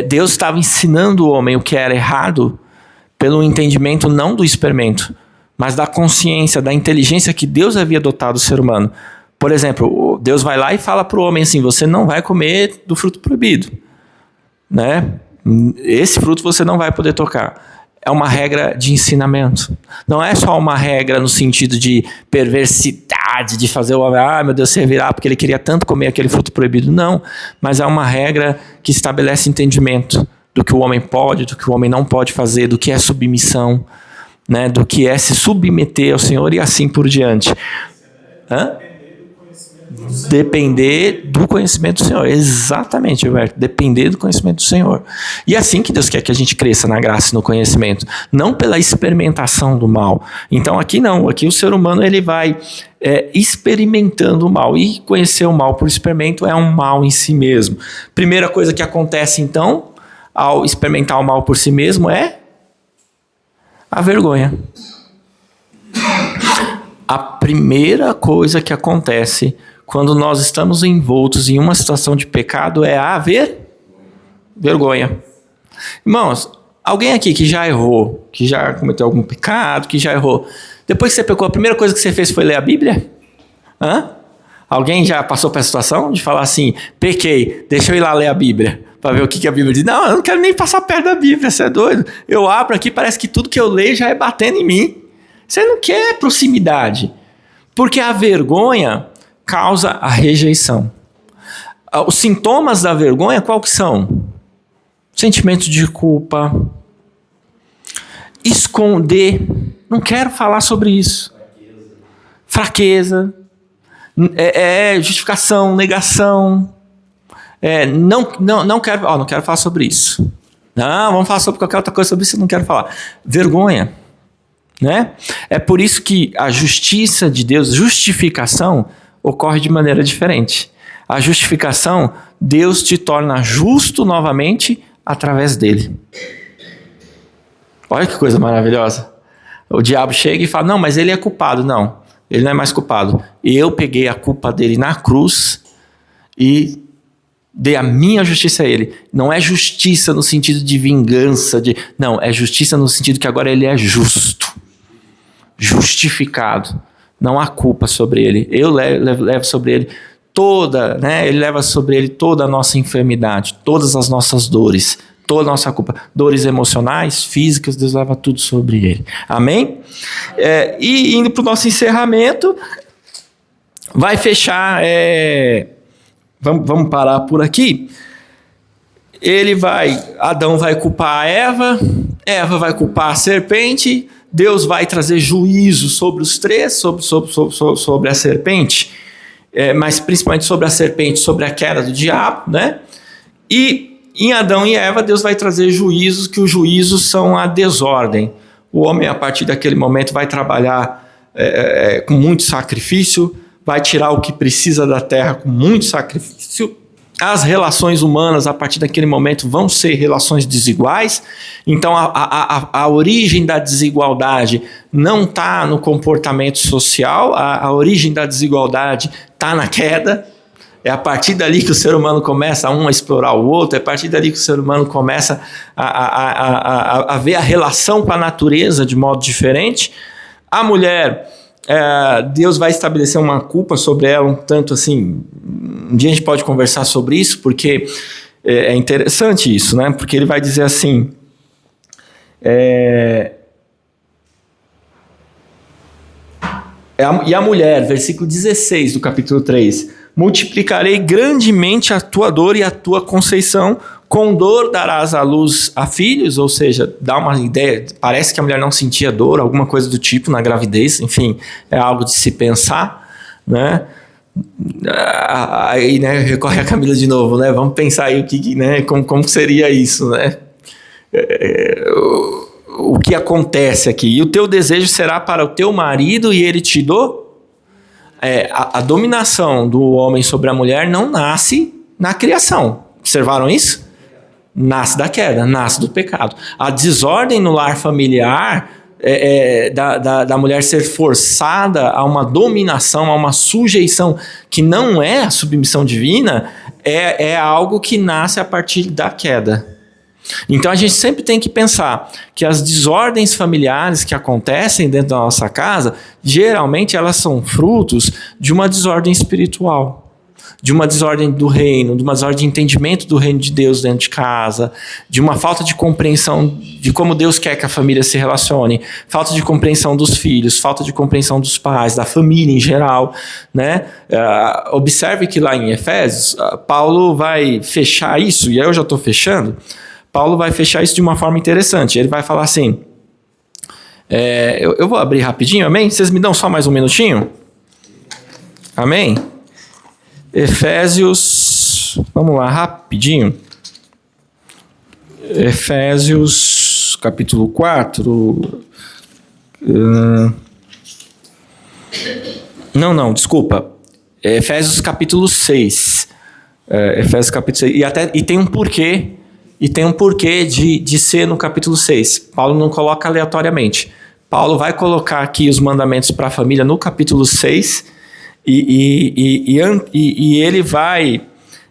Deus estava ensinando o homem o que era errado pelo entendimento não do experimento, mas da consciência, da inteligência que Deus havia dotado o ser humano. Por exemplo, Deus vai lá e fala para o homem assim, você não vai comer do fruto proibido, né? Esse fruto você não vai poder tocar. É uma regra de ensinamento. Não é só uma regra no sentido de perversidade, de fazer o homem, meu Deus, se revirar porque ele queria tanto comer aquele fruto proibido. Não, mas é uma regra que estabelece entendimento do que o homem pode, do que o homem não pode fazer, do que é submissão, né, do que é se submeter ao Senhor e assim por diante. Depender do conhecimento do Senhor. Exatamente, Gilberto. Depender do conhecimento do Senhor. E é assim que Deus quer que a gente cresça na graça e no conhecimento. Não pela experimentação do mal. Então aqui não. Aqui o ser humano ele vai experimentando o mal. E conhecer o mal por experimento é um mal em si mesmo. Primeira coisa que acontece então, ao experimentar o mal por si mesmo é a vergonha. A primeira coisa que acontece quando nós estamos envoltos em uma situação de pecado é a vergonha. Irmãos, alguém aqui que já errou, que já cometeu algum pecado, que já errou, depois que você pecou, a primeira coisa que você fez foi ler a Bíblia? Alguém já passou por essa situação de falar assim, pequei, deixa eu ir lá ler a Bíblia, para ver o que a Bíblia diz? Não, eu não quero nem passar perto da Bíblia, você é doido? Eu abro aqui, parece que tudo que eu leio já é batendo em mim. Você não quer proximidade, porque a vergonha causa a rejeição. Os sintomas da vergonha, qual que são? Sentimento de culpa, esconder, não quero falar sobre isso. Fraqueza, justificação, negação. Não quero falar sobre isso. Não, vamos falar sobre qualquer outra coisa sobre isso, eu não quero falar. Vergonha, né? É por isso que a justiça de Deus, justificação, ocorre de maneira diferente. A justificação, Deus te torna justo novamente através dele. Olha que coisa maravilhosa. O diabo chega e fala, não, mas ele é culpado. Não, ele não é mais culpado. Eu peguei a culpa dele na cruz e dei a minha justiça a ele. Não é justiça no sentido de vingança. Não, é justiça no sentido que agora ele é justo. Justificado. Não há culpa sobre ele. Eu levo sobre ele toda, né? Ele leva sobre ele toda a nossa enfermidade, todas as nossas dores, toda a nossa culpa. Dores emocionais, físicas, Deus leva tudo sobre ele. Amém? E indo para o nosso encerramento, vai fechar... Vamos parar por aqui. Adão vai culpar a Eva vai culpar a serpente, Deus vai trazer juízo sobre os três, sobre a serpente, mas principalmente sobre a serpente, sobre a queda do diabo, né? E em Adão e Eva, Deus vai trazer juízos, que os juízos são a desordem. O homem, a partir daquele momento, vai trabalhar com muito sacrifício, vai tirar o que precisa da terra com muito sacrifício. As relações humanas, a partir daquele momento, vão ser relações desiguais. Então, a origem da desigualdade não está no comportamento social, a origem da desigualdade está na queda. É a partir dali que o ser humano começa a explorar o outro, é a partir dali que o ser humano começa a ver a relação com a natureza de modo diferente. A mulher... Deus vai estabelecer uma culpa sobre ela um tanto assim, Um dia a gente pode conversar sobre isso, porque é interessante isso, né? Porque ele vai dizer assim... E a mulher, versículo 16 do capítulo 3, multiplicarei grandemente a tua dor e a tua conceição, com dor darás à luz a filhos, ou seja, dá uma ideia, parece que a mulher não sentia dor, alguma coisa do tipo na gravidez, enfim, é algo de se pensar, né? Aí, né, recorre a Camila de novo, né? Vamos pensar aí né, como seria isso, né? O que acontece aqui? E o teu desejo será para o teu marido e ele te dá? A dominação do homem sobre a mulher não nasce na criação. Observaram isso? Nasce da queda, nasce do pecado. A desordem no lar familiar da mulher ser forçada a uma dominação, a uma sujeição que não é a submissão divina, é algo que nasce a partir da queda. Então a gente sempre tem que pensar que as desordens familiares que acontecem dentro da nossa casa, geralmente elas são frutos de uma desordem espiritual, de uma desordem do reino, de uma desordem de entendimento do reino de Deus dentro de casa, de uma falta de compreensão de como Deus quer que a família se relacione, falta de compreensão dos filhos, falta de compreensão dos pais, da família em geral, né? Observe que lá em Efésios, Paulo vai fechar isso, e aí eu já estou fechando. Paulo vai fechar isso de uma forma interessante. Ele vai falar assim, eu vou abrir rapidinho, amém? Vocês me dão só mais um minutinho? Amém? Efésios, vamos lá, rapidinho. Efésios, capítulo 4. Desculpa. Efésios, capítulo 6. Efésios, capítulo 6. E tem um porquê. E tem um porquê de ser no capítulo 6. Paulo não coloca aleatoriamente. Paulo vai colocar aqui os mandamentos para a família no capítulo 6 e ele vai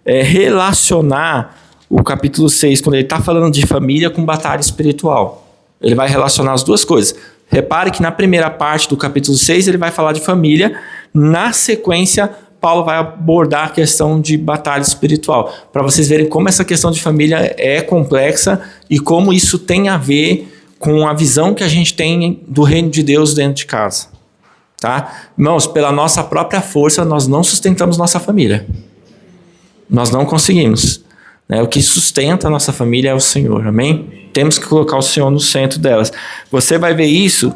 relacionar o capítulo 6, quando ele está falando de família, com batalha espiritual. Ele vai relacionar as duas coisas. Repare que na primeira parte do capítulo 6 ele vai falar de família. Na sequência, Paulo vai abordar a questão de batalha espiritual, para vocês verem como essa questão de família é complexa e como isso tem a ver com a visão que a gente tem do reino de Deus dentro de casa. Tá? Irmãos, pela nossa própria força, nós não sustentamos nossa família. Nós não conseguimos. O que sustenta a nossa família é o Senhor, amém? Temos que colocar o Senhor no centro delas. Você vai ver isso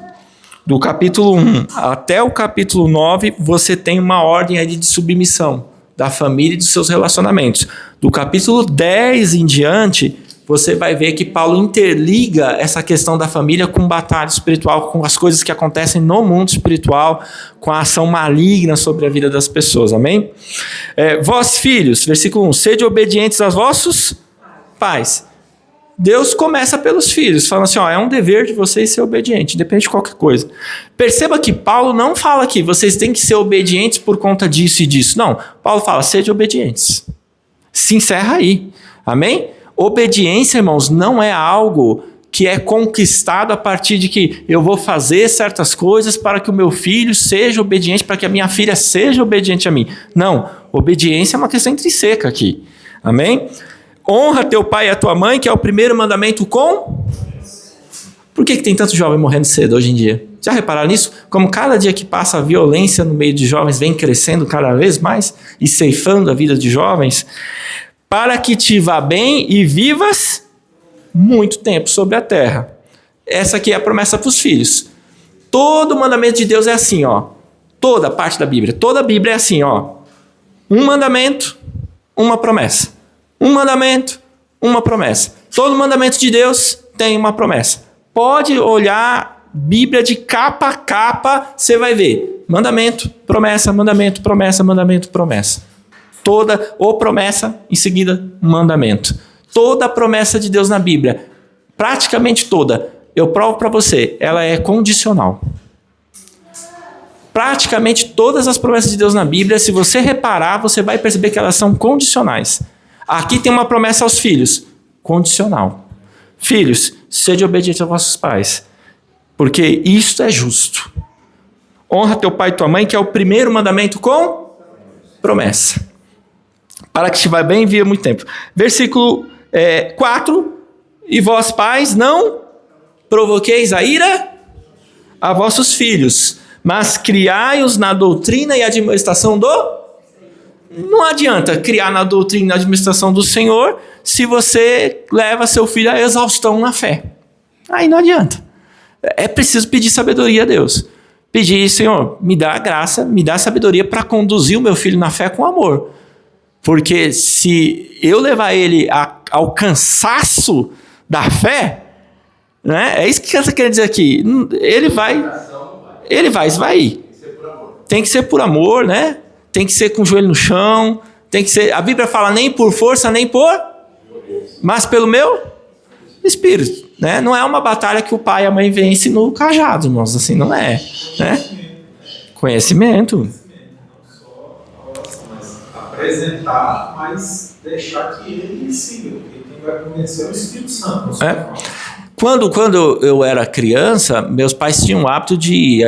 do capítulo 1 até o capítulo 9, você tem uma ordem aí de submissão da família e dos seus relacionamentos. Do capítulo 10 em diante, você vai ver que Paulo interliga essa questão da família com batalha espiritual, com as coisas que acontecem no mundo espiritual, com a ação maligna sobre a vida das pessoas, amém? Vós, filhos, versículo 1, sede obedientes aos vossos pais. Deus começa pelos filhos, falando assim, é um dever de vocês ser obediente, independente de qualquer coisa. Perceba que Paulo não fala que vocês têm que ser obedientes por conta disso e disso. Não, Paulo fala, sede obedientes. Se encerra aí, amém? Obediência, irmãos, não é algo que é conquistado a partir de que eu vou fazer certas coisas para que o meu filho seja obediente, para que a minha filha seja obediente a mim. Não, obediência é uma questão intrínseca aqui, amém? Honra teu pai e a tua mãe, que é o primeiro mandamento com... Por que tem tanto jovem morrendo cedo hoje em dia? Já repararam nisso? Como cada dia que passa a violência no meio de jovens vem crescendo cada vez mais e ceifando a vida de jovens? Para que te vá bem e vivas muito tempo sobre a terra. Essa aqui é a promessa para os filhos. Todo mandamento de Deus é assim, toda parte da Bíblia. Toda a Bíblia é assim, um mandamento, uma promessa. Um mandamento, uma promessa. Todo mandamento de Deus tem uma promessa. Pode olhar Bíblia de capa a capa, você vai ver. Mandamento, promessa, mandamento, promessa, mandamento, promessa. Toda, ou promessa, em seguida, mandamento. Toda a promessa de Deus na Bíblia, praticamente toda, eu provo para você, ela é condicional. Praticamente todas as promessas de Deus na Bíblia, se você reparar, você vai perceber que elas são condicionais. Aqui tem uma promessa aos filhos, condicional. Filhos, sede obedientes aos vossos pais, porque isto é justo. Honra teu pai e tua mãe, que é o primeiro mandamento com promessa. para que te vá bem e viva muito tempo. Versículo 4. E vós, pais, não provoqueis a ira a vossos filhos, mas criai-os na doutrina e admoestação do... Não adianta criar na doutrina e na administração do Senhor se você leva seu filho à exaustão na fé. Aí não adianta. É preciso pedir sabedoria a Deus. Pedir, Senhor, me dá a graça, me dá a sabedoria para conduzir o meu filho na fé com amor. Porque se eu levar ele ao cansaço da fé, né, é isso que você quer dizer aqui. Ele vai esvair. Tem que ser por amor, né? Tem que ser com o joelho no chão. Tem que ser. A Bíblia fala nem por força, nem por... Mas pelo meu espírito. Né? Não é uma batalha que o pai e a mãe vencem no cajado, irmãos. Assim não é. Né? Conhecimento. Não só apresentar, mas deixar que ele siga. Porque quem vai convencer é o Espírito Santo. Quando eu era criança, meus pais tinham o hábito de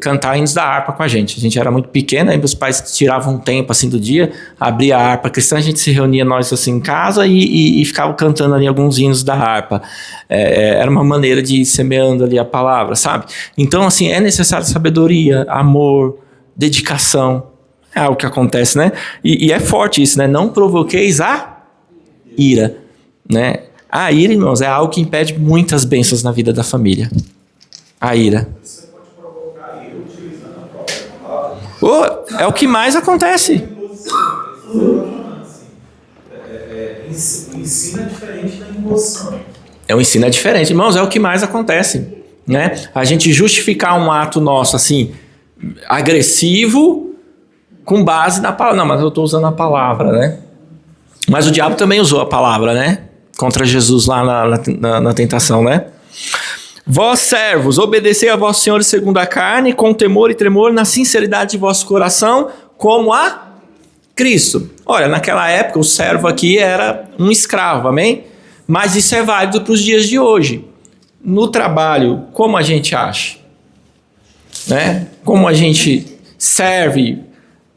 cantar hinos da harpa com a gente. A gente era muito pequeno, aí meus pais tiravam um tempo assim do dia, abria a harpa cristã, a gente se reunia nós assim em casa e ficava cantando ali alguns hinos da harpa. Era uma maneira de ir semeando ali a palavra, sabe? Então, assim, é necessário sabedoria, amor, dedicação. É algo que acontece, né? E é forte isso, né? Não provoqueis a ira, né? A ira, irmãos, é algo que impede muitas bênçãos na vida da família. A ira. Você pode provocar a ira utilizando a própria palavra. É o que mais acontece. O ensino é diferente da imposição. O ensino é diferente. Irmãos, é o que mais acontece. Né? A gente justificar um ato nosso, assim, agressivo, com base na palavra. Não, mas eu estou usando a palavra, né? Mas o diabo também usou a palavra, né? Contra Jesus lá na tentação, né? Vós, servos, obedecei a vossos senhores segundo a carne, com temor e tremor, na sinceridade de vosso coração, como a Cristo. Olha, naquela época o servo aqui era um escravo, amém? Mas isso é válido para os dias de hoje. No trabalho, como a gente acha? Né? Como a gente serve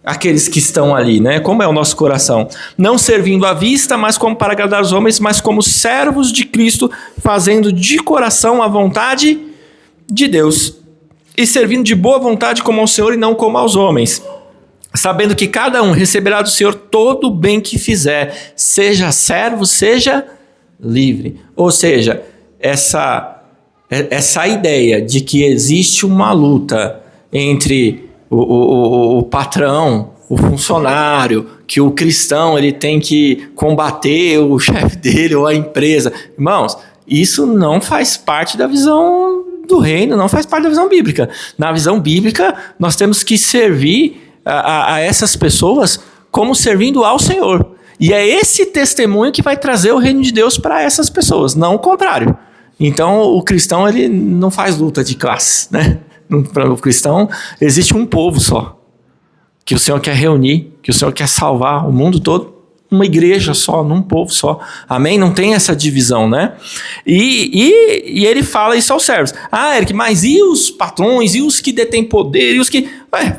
aqueles que estão ali, né? Como é o nosso coração? Não servindo à vista, mas como para agradar os homens, mas como servos de Cristo, fazendo de coração a vontade de Deus. E servindo de boa vontade como ao Senhor e não como aos homens. Sabendo que cada um receberá do Senhor todo o bem que fizer, seja servo, seja livre. Ou seja, essa ideia de que existe uma luta entre o patrão, o funcionário, que o cristão ele tem que combater o chefe dele ou a empresa. Irmãos, isso não faz parte da visão do reino, não faz parte da visão bíblica. Na visão bíblica, nós temos que servir a essas pessoas como servindo ao Senhor. E é esse testemunho que vai trazer o reino de Deus para essas pessoas, não o contrário. Então, o cristão ele não faz luta de classes, né? Para o cristão, existe um povo só, que o Senhor quer reunir, que o Senhor quer salvar o mundo todo, uma igreja só, num povo só, amém? Não tem essa divisão, né? E ele fala isso aos servos. Eric, mas e os patrões, e os que detêm poder, e os que...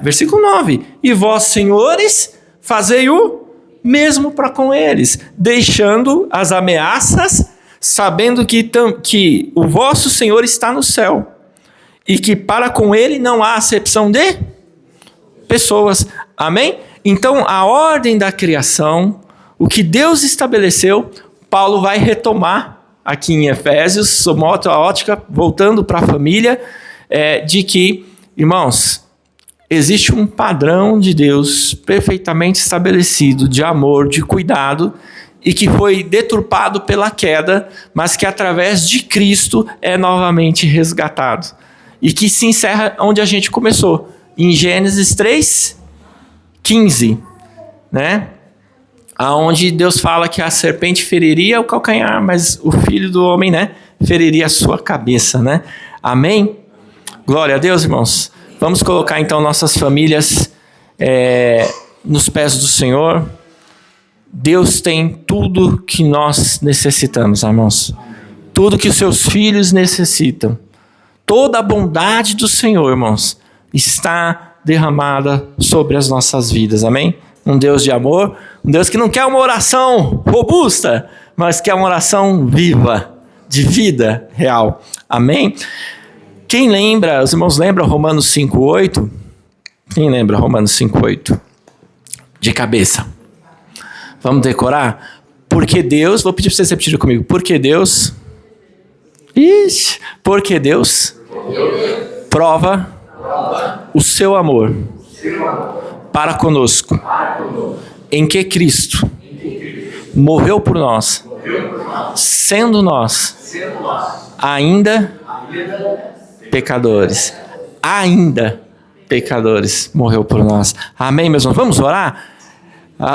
versículo 9, e vós, senhores, fazei o mesmo para com eles, deixando as ameaças, sabendo que o vosso Senhor está no céu, e que para com ele não há acepção de pessoas. Amém? Então, a ordem da criação, o que Deus estabeleceu, Paulo vai retomar aqui em Efésios, sob outra ótica, voltando para a família, de que, irmãos, existe um padrão de Deus perfeitamente estabelecido, de amor, de cuidado, e que foi deturpado pela queda, mas que através de Cristo é novamente resgatado. E que se encerra onde a gente começou, em Gênesis 3:15, né? Aonde Deus fala que a serpente feriria o calcanhar, mas o filho do homem, né, feriria a sua cabeça, né? Amém? Glória a Deus, irmãos. Vamos colocar então nossas famílias nos pés do Senhor. Deus tem tudo que nós necessitamos, irmãos. Tudo que os seus filhos necessitam. Toda a bondade do Senhor, irmãos, está derramada sobre as nossas vidas, amém? um Deus de amor, um Deus que não quer uma oração robusta, mas quer uma oração viva, de vida real. Amém? Quem lembra, os irmãos lembram Romanos 5:8? Quem lembra Romanos 5:8? De cabeça. Vamos decorar? Porque Deus, vou pedir para vocês repetirem comigo. Porque Deus prova o seu amor para conosco, em que Cristo morreu por nós, sendo nós ainda pecadores. Ainda pecadores, morreu por nós. Amém, meus irmãos? Vamos orar?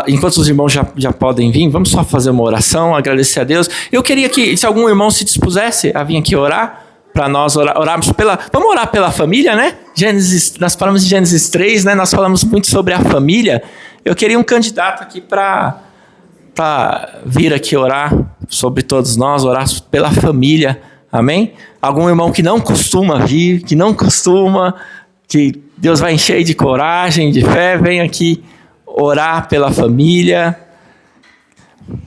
Enquanto os irmãos já podem vir, vamos só fazer uma oração, agradecer a Deus. Eu queria que, se algum irmão se dispusesse a vir aqui orar, para nós orarmos vamos orar pela família, né? Nós falamos de Gênesis 3, né? Nós falamos muito sobre a família. Eu queria um candidato aqui para vir aqui orar sobre todos nós, orar pela família, amém? Algum irmão que não costuma vir, que Deus vai encher de coragem, de fé, vem aqui orar pela família.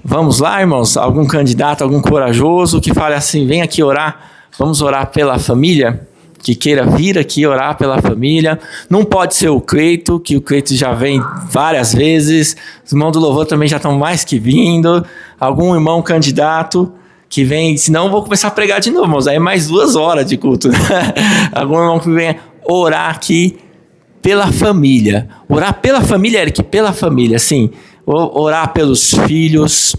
Vamos lá, irmãos? Algum candidato, algum corajoso que fale assim, vem aqui orar, vamos orar pela família, que queira vir aqui orar pela família. Não pode ser o Cleito, que o Cleito já vem várias vezes, os irmãos do louvor também já estão mais que vindo. Algum irmão candidato que vem, senão eu vou começar a pregar de novo, irmãos, aí é mais 2 horas de culto. Algum irmão que venha orar aqui pela família. Orar pela família, Eric, pela família, sim. Orar pelos filhos,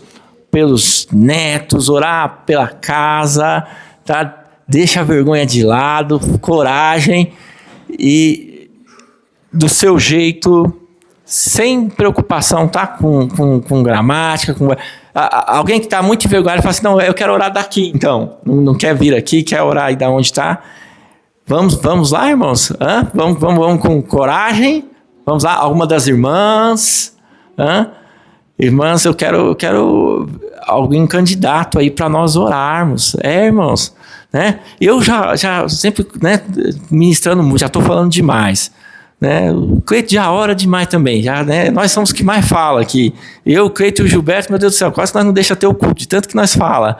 pelos netos, orar pela casa, tá? Deixa a vergonha de lado, coragem e do seu jeito, sem preocupação, tá? Com gramática, alguém que está muito envergonhado fala assim, não, eu quero orar daqui, então. Não quer vir aqui, quer orar aí da onde está. Vamos lá, irmãos? Vamos com coragem? Vamos lá, alguma das irmãs? Irmãs, eu quero alguém candidato aí para nós orarmos. Irmãos, né? Eu já sempre, né, ministrando, já estou falando demais. Né? O Cleito já ora demais também. Já, né? Nós somos os que mais fala aqui. Eu, o Cleito e o Gilberto, meu Deus do céu, quase que nós não deixamos ter o culto, de tanto que nós fala.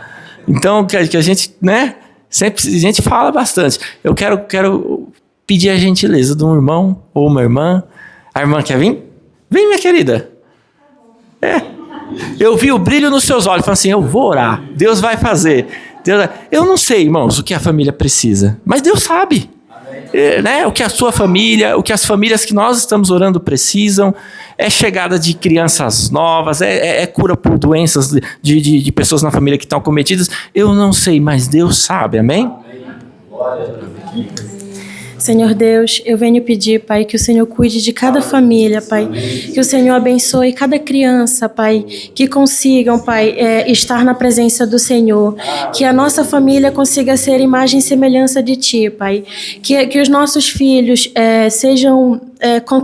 Então, que a gente, né? Sempre a gente fala bastante. Eu quero pedir a gentileza de um irmão ou uma irmã. A irmã quer vir? Vem, minha querida. Eu vi o brilho nos seus olhos. Falei assim, eu vou orar. Deus vai fazer. Eu não sei, irmãos, o que a família precisa. Mas Deus sabe. Né? O que a sua família, o que as famílias que nós estamos orando precisam. É chegada de crianças novas, é cura por doenças de pessoas na família que estão acometidas. Eu não sei, mas Deus sabe, amém? Senhor Deus, eu venho pedir, Pai, que o Senhor cuide de cada família, Pai, que o Senhor abençoe cada criança, Pai, que consigam, Pai, estar na presença do Senhor, que a nossa família consiga ser imagem e semelhança de Ti, Pai, que os nossos filhos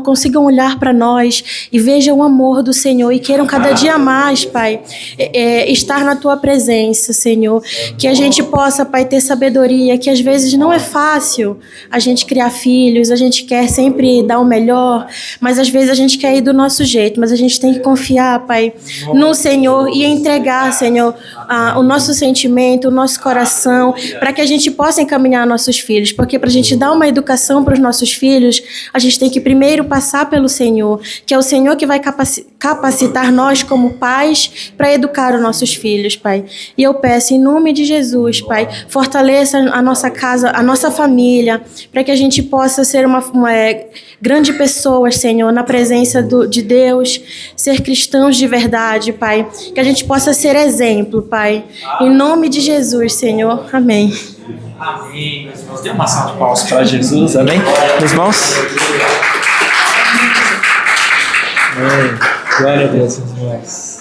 consigam olhar para nós e vejam o amor do Senhor e queiram cada dia mais, Pai, estar na Tua presença, Senhor, que a gente possa, Pai, ter sabedoria, que às vezes não é fácil a gente criar filhos, a gente quer sempre dar o melhor, mas às vezes a gente quer ir do nosso jeito, mas a gente tem que confiar, Pai, no Senhor e entregar, Senhor, o nosso sentimento, o nosso coração, para que a gente possa encaminhar nossos filhos, porque para a gente dar uma educação para os nossos filhos, a gente tem que primeiro passar pelo Senhor, que é o Senhor que vai capacitar nós como pais para educar os nossos filhos, Pai. E eu peço em nome de Jesus, Pai, fortaleça a nossa casa, a nossa família, para que a gente possa ser uma grande pessoa, Senhor, na presença de Deus, ser cristãos de verdade, Pai, que a gente possa ser exemplo, Pai, em nome de Jesus, Senhor, amém. Amém, meus irmãos, dê uma salva de palmas para Jesus, amém, meus irmãos? Amém. Glória a Deus, meus irmãos.